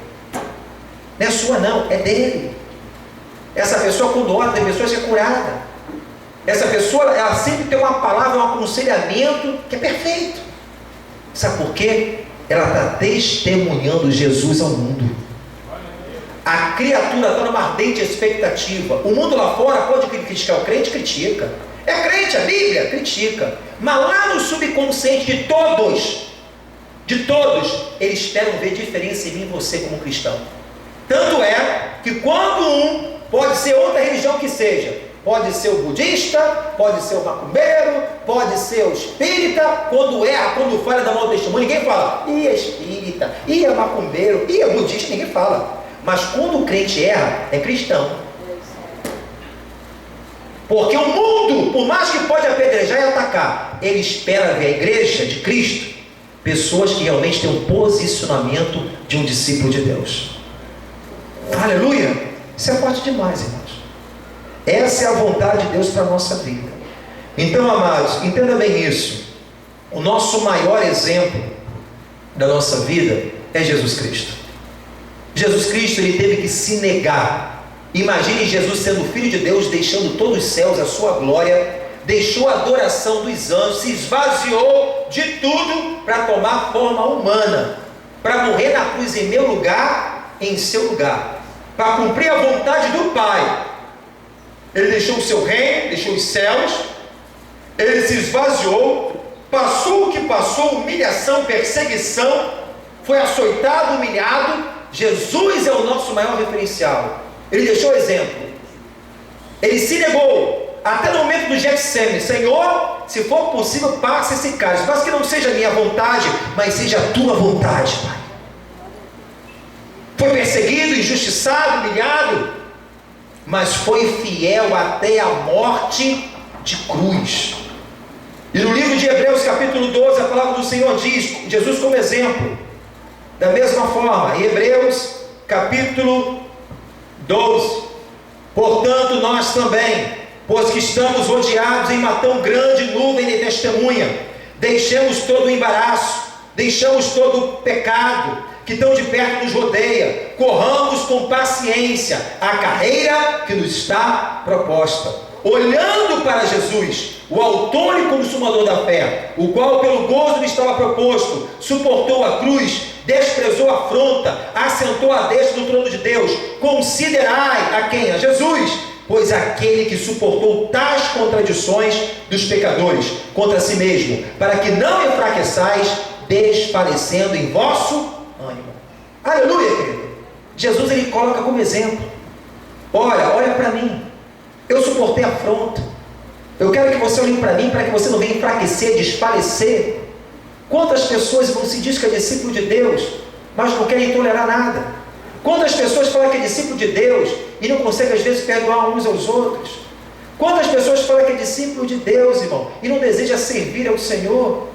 Não é sua não, é dele. Essa pessoa quando ora, tem pessoa que é curada. Essa pessoa, ela sempre tem uma palavra, um aconselhamento que é perfeito. Sabe por quê? Ela está testemunhando Jesus ao mundo. A criatura está numa ardente expectativa. O mundo lá fora pode criticar o crente, critica. É crente, a Bíblia critica. Mas lá no subconsciente de todos, eles esperam ver diferença em mim e você como cristão. Tanto é que quando pode ser outra religião que seja, pode ser o budista, pode ser o macumbeiro, pode ser o espírita, quando falha da mau testemunho, ninguém fala, é espírita, é macumbeiro, é budista, ninguém fala. Mas quando o crente erra, é cristão. Porque o mundo, por mais que pode apedrejar e atacar, ele espera ver a igreja de Cristo, pessoas que realmente têm um posicionamento de um discípulo de Deus. Aleluia! Isso é forte demais, irmãos. Essa é a vontade de Deus para a nossa vida. Então, amados, entenda bem isso. O nosso maior exemplo da nossa vida é Jesus Cristo. Jesus Cristo, ele teve que se negar. Imagine Jesus sendo filho de Deus, deixando todos os céus, a sua glória, deixou a adoração dos anjos, se esvaziou de tudo para tomar forma humana, para morrer na cruz em meu lugar, em seu lugar, para cumprir a vontade do Pai. Ele deixou o seu reino, deixou os céus, ele se esvaziou, passou o que passou, humilhação, perseguição, foi açoitado, humilhado. Jesus é o nosso maior referencial. Ele deixou exemplo, ele se negou. até no momento do Getsêmani: Senhor, se for possível, passe esse cálice, mas que não seja a minha vontade, mas seja a tua vontade, Pai. Foi perseguido, injustiçado, humilhado, mas foi fiel até a morte de cruz. E no livro de Hebreus capítulo 12, a palavra do Senhor diz, Jesus como exemplo, da mesma forma, em Hebreus capítulo 12: portanto nós também, pois que estamos rodeados em uma tão grande nuvem de testemunha, deixemos todo o embaraço, deixamos todo o pecado que tão de perto nos rodeia, corramos com paciência a carreira que nos está proposta, olhando para Jesus, o autor e consumador da fé, o qual pelo gozo lhe estava proposto, suportou a cruz, desprezou a afronta, assentou à destra do trono de Deus. Considerai a quem? A Jesus, pois aquele que suportou tais contradições dos pecadores contra si mesmo, para que não enfraqueçais, desfalecendo em vosso ânimo. Aleluia, querido. Jesus, ele coloca como exemplo: olha para mim, eu suportei a afronta. Eu quero que você olhe para mim, para que você não venha enfraquecer, desfalecer. Quantas pessoas vão se diz que é discípulo de Deus, mas não querem tolerar nada? Quantas pessoas falam que é discípulo de Deus e não conseguem às vezes perdoar uns aos outros? Quantas pessoas falam que é discípulo de Deus, irmão, e não deseja servir ao Senhor?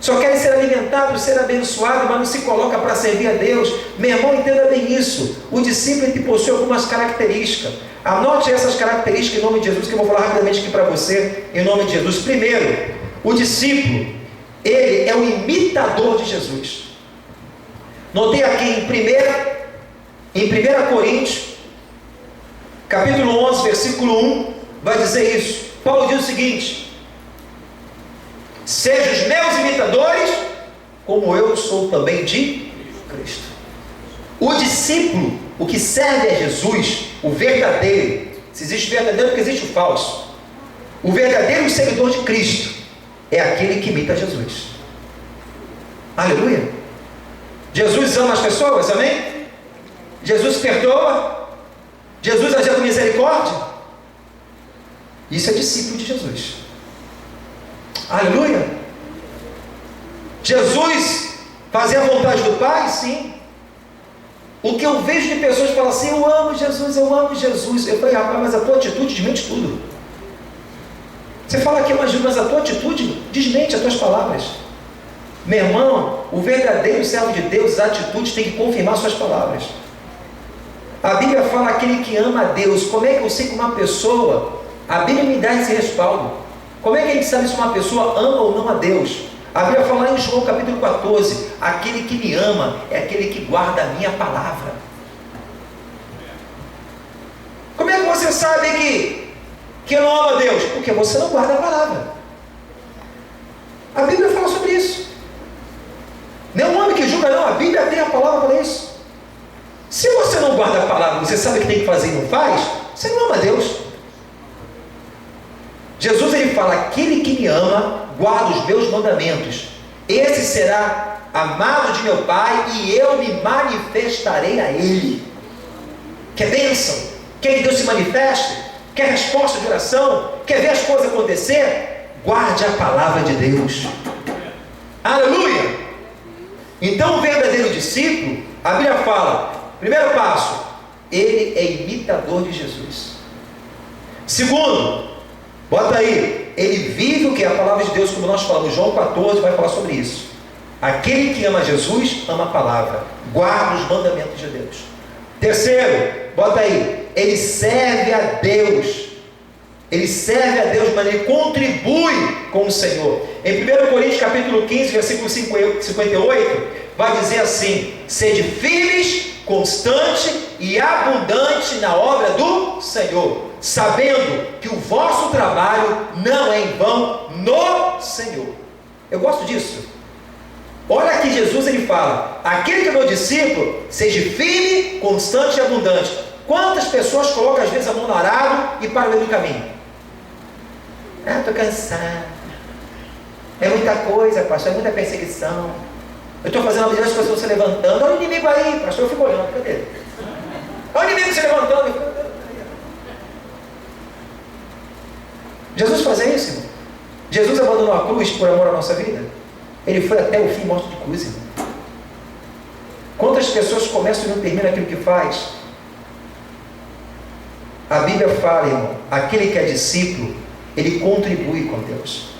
Só querem ser alimentados, ser abençoados, mas não se coloca para servir a Deus. Meu irmão, entenda bem isso. O discípulo que possui algumas características. Anote essas características em nome de Jesus, que eu vou falar rapidamente aqui para você, em nome de Jesus. Primeiro, o discípulo, ele é o imitador de Jesus. Notei aqui em 1 Coríntios, capítulo 11, versículo 1, vai dizer isso. Paulo diz o seguinte: sejam os meus imitadores, como eu sou também de Cristo. O discípulo, o que serve a Jesus, o verdadeiro, se existe verdadeiro, porque existe o falso. O verdadeiro seguidor de Cristo é aquele que imita Jesus. Aleluia. Jesus ama as pessoas, amém? Jesus perdoa. Jesus agia com misericórdia. Isso é discípulo de Jesus. Aleluia. Jesus fazia a vontade do Pai? Sim. O que eu vejo de pessoas que falam assim: eu amo Jesus, eu amo Jesus. Eu falei: rapaz, mas a tua atitude desmente tudo. Você fala que ama Jesus, mas a tua atitude desmente as tuas palavras. Meu irmão, o verdadeiro servo de Deus, as atitudes têm que confirmar suas palavras. A Bíblia fala: aquele que ama a Deus. Como é que eu sei que uma pessoa, a Bíblia me dá esse respaldo? Como é que a gente sabe se uma pessoa ama ou não a Deus? A Bíblia fala lá em João capítulo 14: aquele que me ama é aquele que guarda a minha palavra. Como é que você sabe que eu não amo a Deus? Porque você não guarda a palavra. A Bíblia fala sobre isso. Não é um homem que julga, não. A Bíblia tem a palavra para isso. Se você não guarda a palavra, você sabe o que tem que fazer e não faz, você não ama a Deus. Jesus, ele fala: aquele que me ama guarda os meus mandamentos, esse será amado de meu Pai, e eu me manifestarei a ele. Quer bênção? Quer que Deus se manifeste? Quer resposta de oração? Quer ver as coisas acontecer? Guarde a palavra de Deus. Aleluia. Então o verdadeiro discípulo, a Bíblia fala, primeiro passo, ele é imitador de Jesus. Segundo, bota aí, ele vive o que é a palavra de Deus, como nós falamos. João 14 vai falar sobre isso. Aquele que ama Jesus, ama a palavra, guarda os mandamentos de Deus. Terceiro, bota aí, ele serve a Deus. Ele serve a Deus, mas ele contribui com o Senhor. Em 1 Coríntios capítulo 15, versículo 58, vai dizer assim: sede firmes, constante e abundante na obra do Senhor, sabendo que o vosso trabalho não é em vão no Senhor. Eu gosto disso. Olha aqui, Jesus, ele fala: aquele que é meu discípulo, seja firme, constante e abundante. Quantas pessoas colocam às vezes a mão no arado e param no meio do caminho? Estou cansado, é muita coisa, pastor, é muita perseguição, eu estou fazendo uma milhão de coisas, se levantando. Olha o inimigo aí, pastor, eu fico olhando, cadê? Olha o inimigo se levantando. Jesus fazia isso, irmão. Jesus abandonou a cruz por amor à nossa vida. Ele foi até o fim morto de cruz, irmão. Quantas pessoas começam e não terminam aquilo que faz? A Bíblia fala, irmão, aquele que é discípulo, ele contribui com Deus.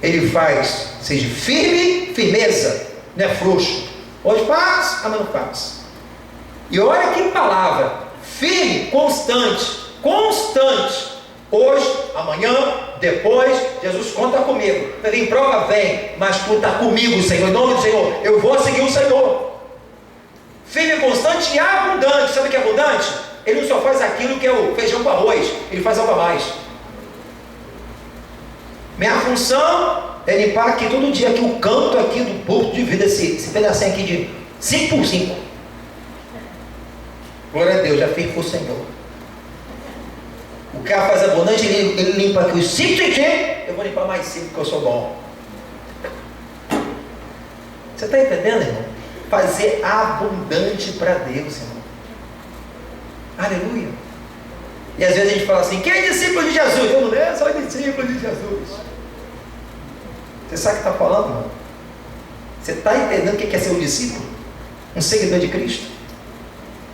Ele faz, seja firme, firmeza, não é frouxo. Hoje faz, amanhã não faz. E olha que palavra, firme, constante, constante. Hoje, amanhã, depois, Jesus conta comigo. Vem prova, vem, mas tu está comigo, Senhor, em nome do Senhor, eu vou seguir o Senhor. Firme, constante e abundante. Sabe o que é abundante? Ele não só faz aquilo que é o feijão com arroz, ele faz algo a mais. Minha função é limpar aqui todo dia aqui o canto aqui do púlpito de vida, esse pedacinho aqui de 5 por 5. Glória a Deus, já fez por Senhor. O cara faz abundante, ele limpa aqui os 5 centímetros, eu vou limpar mais 5 porque eu sou bom. Você está entendendo, irmão? Fazer abundante para Deus, irmão. Aleluia. E às vezes a gente fala assim, quem é discípulo de Jesus? Eu não é só discípulo de Jesus. Você sabe o que está falando, irmão? Você está entendendo o que é ser um discípulo? Um seguidor de Cristo?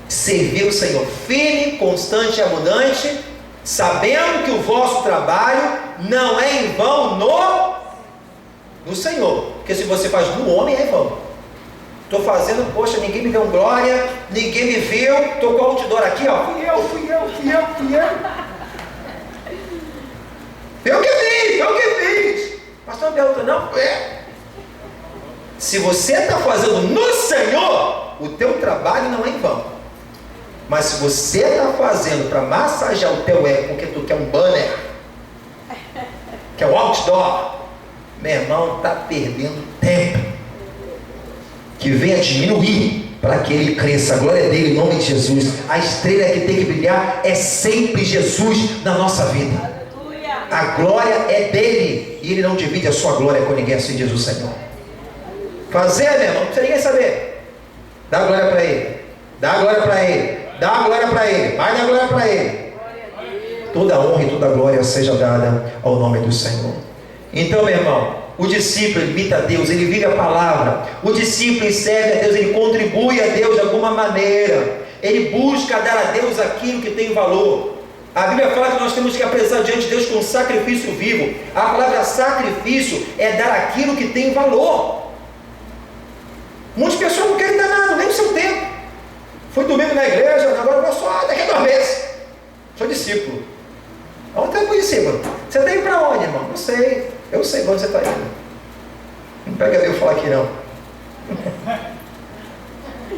Servir o Senhor firme, constante e abundante, sabendo que o vosso trabalho não é em vão no Senhor. Porque se você faz no homem, é em vão. Estou fazendo, poxa, ninguém me deu glória, ninguém me viu, estou com o outdoor aqui, ó. Fui eu. Eu que fiz. Pastor, não pergunta, não? É. Se você está fazendo no Senhor, o teu trabalho não é em vão. Mas se você está fazendo para massagear o teu ego, porque tu quer um banner, quer um outdoor, meu irmão, está perdendo tempo. Que venha diminuir para que ele cresça. A glória é dele, em nome de Jesus. A estrela que tem que brilhar é sempre Jesus na nossa vida. A glória é dele e ele não divide a sua glória com ninguém, assim diz o Senhor. Fazer, meu irmão, não precisa ninguém saber. Dá a glória para ele, dá a glória para ele, dá a glória para ele, vai dar glória para ele. Toda a honra e toda a glória seja dada ao nome do Senhor. Então, meu irmão, o discípulo imita a Deus, ele vive a palavra. O discípulo serve a Deus, ele contribui a Deus de alguma maneira. Ele busca dar a Deus aquilo que tem valor. A Bíblia fala que nós temos que apresentar diante de Deus com um sacrifício vivo. A palavra sacrifício é dar aquilo que tem valor. Muitas pessoas não querem dar nada, nem o seu tempo. Foi domingo na igreja, agora eu vou só daqui a 2 meses. Sou discípulo. Onde está o discípulo? Você está indo para onde, irmão? Não sei. Eu sei onde você está indo. Não pega eu falar aqui não.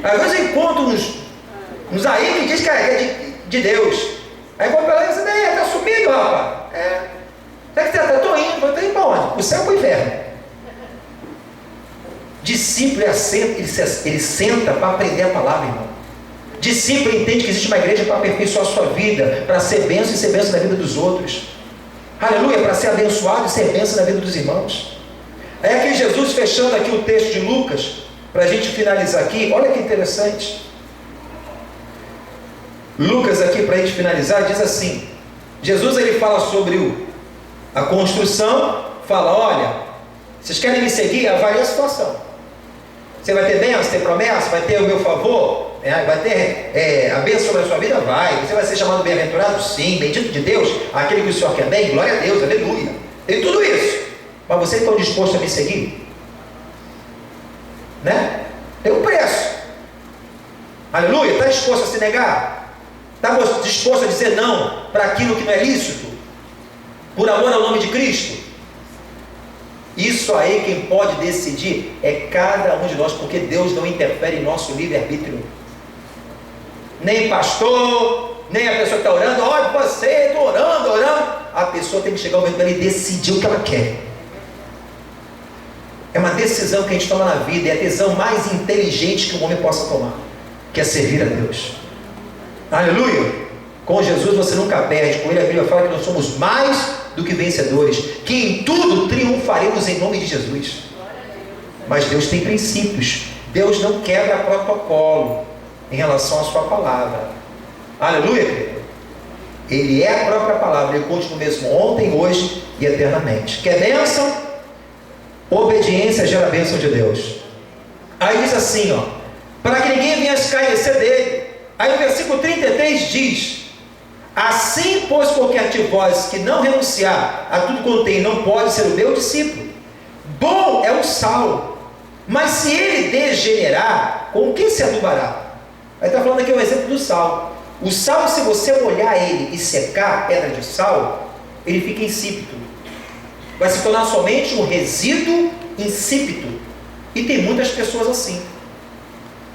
Às vezes eu encontro uns aí que diz que é de Deus. Aí vou pela você está subindo, rapaz. Será que você estou indo? Eu estou indo para onde? O céu ou para o inferno? Discípulo ele senta para aprender a palavra, irmão. Discípulo entende que existe uma igreja para aperfeiçoar a sua vida, para ser bênção e ser bênção na vida dos outros. Aleluia, para ser abençoado e ser bênção na vida dos irmãos. Aí aqui Jesus, fechando aqui o texto de Lucas, para a gente finalizar aqui, olha que interessante. Lucas aqui, para a gente finalizar, diz assim, Jesus ele fala sobre a construção, fala, olha, vocês querem me seguir? Avalie a situação. Você vai ter bênção, ter promessa, vai ter o meu favor, vai ter a bênção sobre a sua vida? Vai. Você vai ser chamado bem-aventurado? Sim. Bendito de Deus, aquele que o Senhor quer bem? Glória a Deus, aleluia. Tem tudo isso. Mas você está disposto a me seguir? Né? Tem um preço. Aleluia. Está disposto a se negar? Está disposto a dizer não para aquilo que não é lícito? Por amor ao nome de Cristo? Isso aí quem pode decidir é cada um de nós, porque Deus não interfere em nosso livre-arbítrio. Nem pastor, nem a pessoa que está orando, olha você, estou orando. A pessoa tem que chegar ao momento dela e decidir o que ela quer. É uma decisão que a gente toma na vida, é a decisão mais inteligente que um homem possa tomar, que é servir a Deus. Aleluia! Com Jesus você nunca perde, com ele a Bíblia fala que nós somos mais do que vencedores, que em tudo triunfaremos em nome de Jesus. Mas Deus tem princípios, Deus não quebra protocolo em relação à sua palavra. Aleluia, querido. Ele é a própria palavra, ele continua mesmo ontem, hoje e eternamente. Quer bênção? Obediência gera a bênção de Deus. Aí diz assim, ó, para que ninguém venha escarnecer dele. Aí o versículo 33 diz: assim, pois, qualquer de vós que não renunciar a tudo quanto tem, não pode ser o meu discípulo. Bom é o sal, mas se ele degenerar, com o que se adubará? Aí está falando aqui um exemplo do sal. O sal, se você molhar ele e secar a pedra de sal, ele fica insípido. Vai se tornar somente um resíduo insípido. E tem muitas pessoas assim.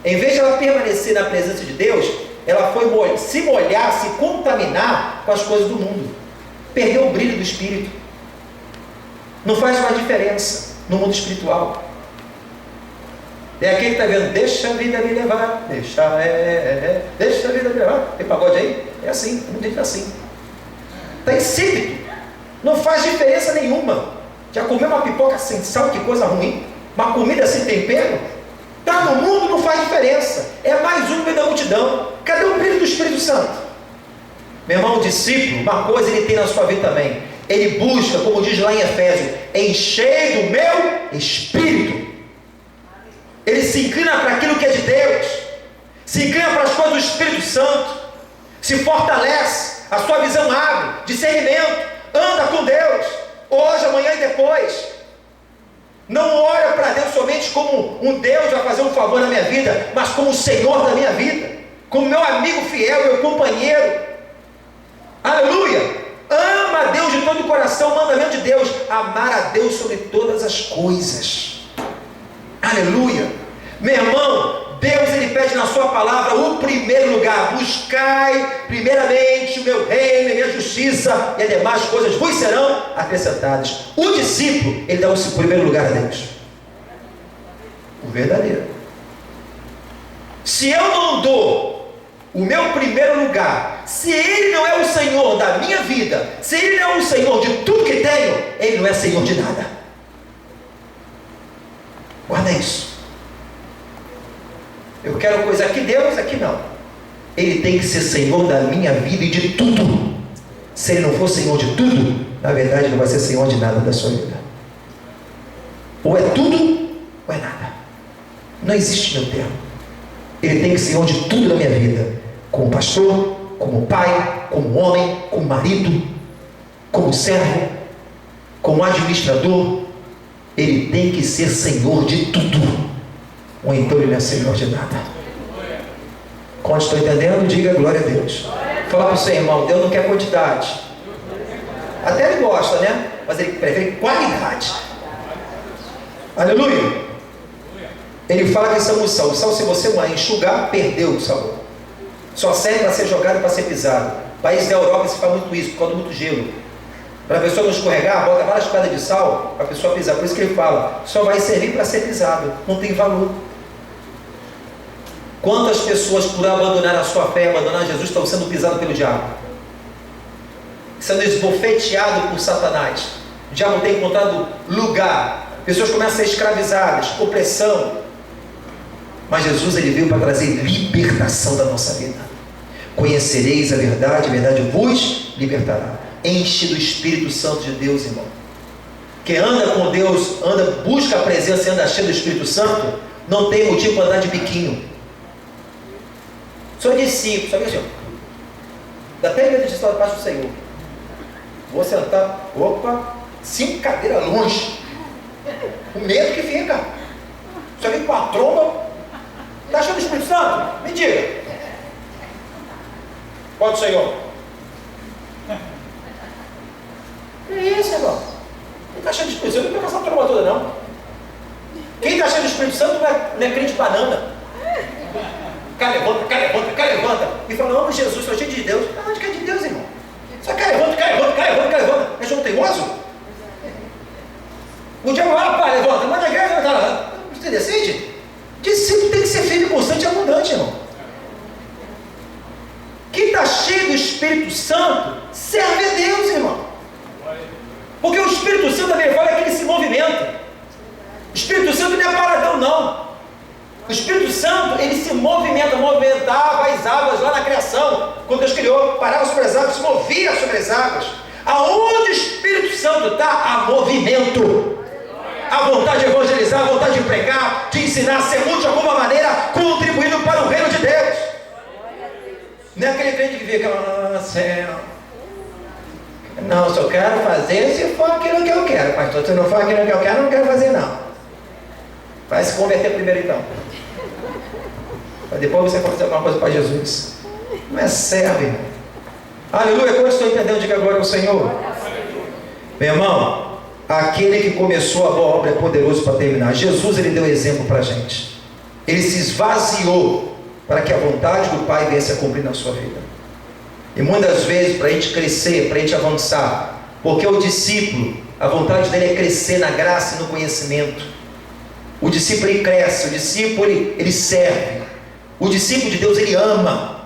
Em vez de ela permanecer na presença de Deus, ela foi se molhar, se contaminar com as coisas do mundo. Perdeu o brilho do Espírito. Não faz mais diferença no mundo espiritual. É aquele que está vendo, deixa a vida me levar, deixa a vida me levar. Tem pagode aí? É assim, muita gente está assim. Está insípido. Não faz diferença nenhuma. Já comeu uma pipoca sem sal, que coisa ruim. Uma comida sem tempero. Está no mundo, não faz diferença. É mais um no meio da multidão. Cadê o brilho do Espírito Santo? Meu irmão, o discípulo, uma coisa ele tem na sua vida também. Ele busca, como diz lá em Efésios, encher do meu Espírito. Ele se inclina para aquilo que é de Deus, se inclina para as coisas do Espírito Santo, se fortalece, a sua visão abre, discernimento, anda com Deus, hoje, amanhã e depois. Não olha para Deus somente como um Deus vai fazer um favor na minha vida, mas como o Senhor da minha vida, como meu amigo fiel, meu companheiro. Aleluia! Ama a Deus de todo o coração, o mandamento de Deus, amar a Deus sobre todas as coisas. Aleluia! Meu irmão, Deus ele pede na sua palavra o primeiro lugar. Buscai primeiramente o meu reino e minha justiça, e as demais coisas vos serão acrescentadas. O discípulo, ele dá o primeiro lugar a Deus, o verdadeiro. Se eu não dou o meu primeiro lugar, se ele não é o Senhor da minha vida, se ele não é o Senhor de tudo que tenho, ele não é Senhor de nada. Guarda isso. Eu quero coisa aqui Deus, aqui não. Ele tem que ser Senhor da minha vida e de tudo. Se ele não for Senhor de tudo, na verdade ele não vai ser Senhor de nada da sua vida. Ou é tudo, ou é nada. Não existe meio termo. Ele tem que ser Senhor de tudo na minha vida. Como pastor, como pai, como homem, como marido, como servo, como administrador. Ele tem que ser Senhor de tudo. Ou então ele não é Senhor de nada. Quando estou entendendo, diga glória a Deus. Fala para o seu irmão, Deus não quer quantidade. Até ele gosta, né? Mas ele prefere qualidade. Aleluia. Ele fala que somos sal. O sal, se você não enxugar, perdeu o sabor. Só serve para ser jogado e para ser pisado. Países da Europa se faz muito isso, por causa do muito gelo. Para a pessoa não escorregar, bota várias pedras de sal para a pessoa pisar. Por isso que ele fala, só vai servir para ser pisado, não tem valor. Quantas pessoas, por abandonar a sua fé, abandonar Jesus, estão sendo pisadas pelo diabo, sendo esbofeteado por Satanás? O diabo não tem encontrado lugar, pessoas começam a ser escravizadas, opressão. Mas Jesus ele veio para trazer libertação da nossa vida. Conhecereis a verdade vos libertará. Enche do Espírito Santo de Deus, irmão. Quem anda com Deus, busca a presença e anda cheio do Espírito Santo, não tem motivo para andar de biquinho. Só de 5, só que assim, dá até medo de estar debaixo do Senhor. Vou sentar, 5 cadeiras longe. O medo que fica. Só vem com a tromba. Está cheio do Espírito Santo? Me diga. Pode, Senhor. Que isso, irmão? Quem está cheio do Espírito Santo não vai passar a tromba toda, não. Quem está cheio do Espírito Santo não é crente de banana. Cá levanta. E fala, não, Jesus, sou cheio de Deus. Não, onde que é de Deus, irmão? Só cá levanta. É jogo teimoso? O diabo vai, pá, levanta. Manda a igreja, tá. Você decide? Discípulo tem que ser firme, constante e abundante, irmão. Quem está cheio do Espírito Santo serve a Deus, irmão. Porque o Espírito Santo também fala que ele se movimenta. O Espírito Santo não é paradão, não. O Espírito Santo, ele se movimenta, movimentava as águas lá na criação. Quando Deus criou, parava sobre as águas, se movia sobre as águas. Aonde o Espírito Santo está, há movimento. A vontade de evangelizar, a vontade de pregar, de ensinar, ser útil de alguma maneira, contribuindo para o reino de Deus. Não é aquele crente que fica, céu. Não, só quero fazer se for aquilo que eu quero. Pastor, se não for aquilo que eu quero, não quero fazer não. Vai se converter primeiro então. Para depois você fazer alguma coisa para Jesus. Não é servo, irmão. Aleluia, quando estou entendendo, diga glória ao Senhor. Meu irmão, aquele que começou a boa obra é poderoso para terminar. Jesus, ele deu exemplo para a gente. Ele se esvaziou para que a vontade do Pai viesse a cumprir na sua vida. E muitas vezes, para a gente crescer, para a gente avançar, porque o discípulo, a vontade dele é crescer na graça e no conhecimento. O discípulo, ele cresce, o discípulo, ele serve. O discípulo de Deus, ele ama.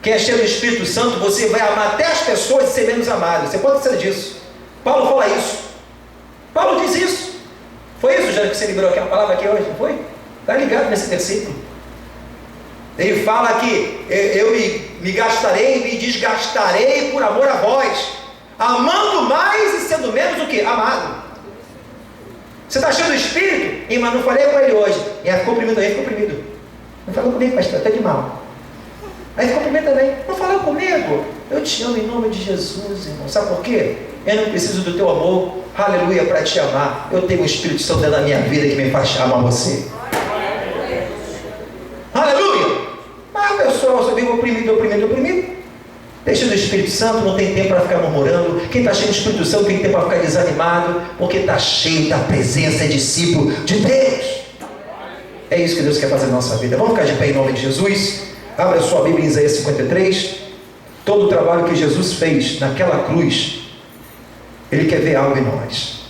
Quem é cheio do Espírito Santo, você vai amar até as pessoas e ser menos amado. Você pode ser disso. Paulo fala isso. Paulo diz isso. Foi isso, já que você liberou aquela palavra aqui hoje, não foi? Está ligado nesse versículo. Ele fala que eu me gastarei, me desgastarei por amor a vós, amando mais e sendo menos o que? Amado. Você está cheio do Espírito? Mas não falei com ele hoje. E aí ficou oprimido aí, ficou oprimido. Não falou comigo, pastor, até de mal. Aí ficou oprimido também. Não falou comigo. Eu te amo em nome de Jesus, irmão. Sabe por quê? Eu não preciso do teu amor, aleluia, para te amar. Eu tenho o Espírito Santo dentro da minha vida que me faz amar você. Aleluia! Mas a pessoa só vive oprimido. Deixa do Espírito Santo, não tem tempo para ficar murmurando. Quem está cheio do Espírito Santo tem tempo para ficar desanimado, porque está cheio da presença, é discípulo de Deus. É isso que Deus quer fazer na nossa vida. Vamos ficar de pé em nome de Jesus. Abra sua Bíblia em Isaías 53. Todo o trabalho que Jesus fez naquela cruz, Ele quer ver algo em nós.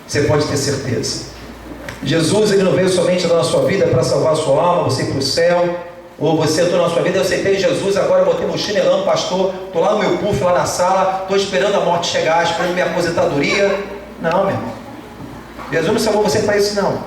Você pode ter certeza. Jesus, Ele não veio somente na sua vida para salvar a sua alma, você ir para o céu, ou você entrou na sua vida, eu aceitei Jesus, agora eu botei meu chinelão, pastor, estou lá no meu puff, lá na sala, estou esperando a morte chegar, esperando minha aposentadoria. Não, meu irmão. Jesus não salvou você para isso, não.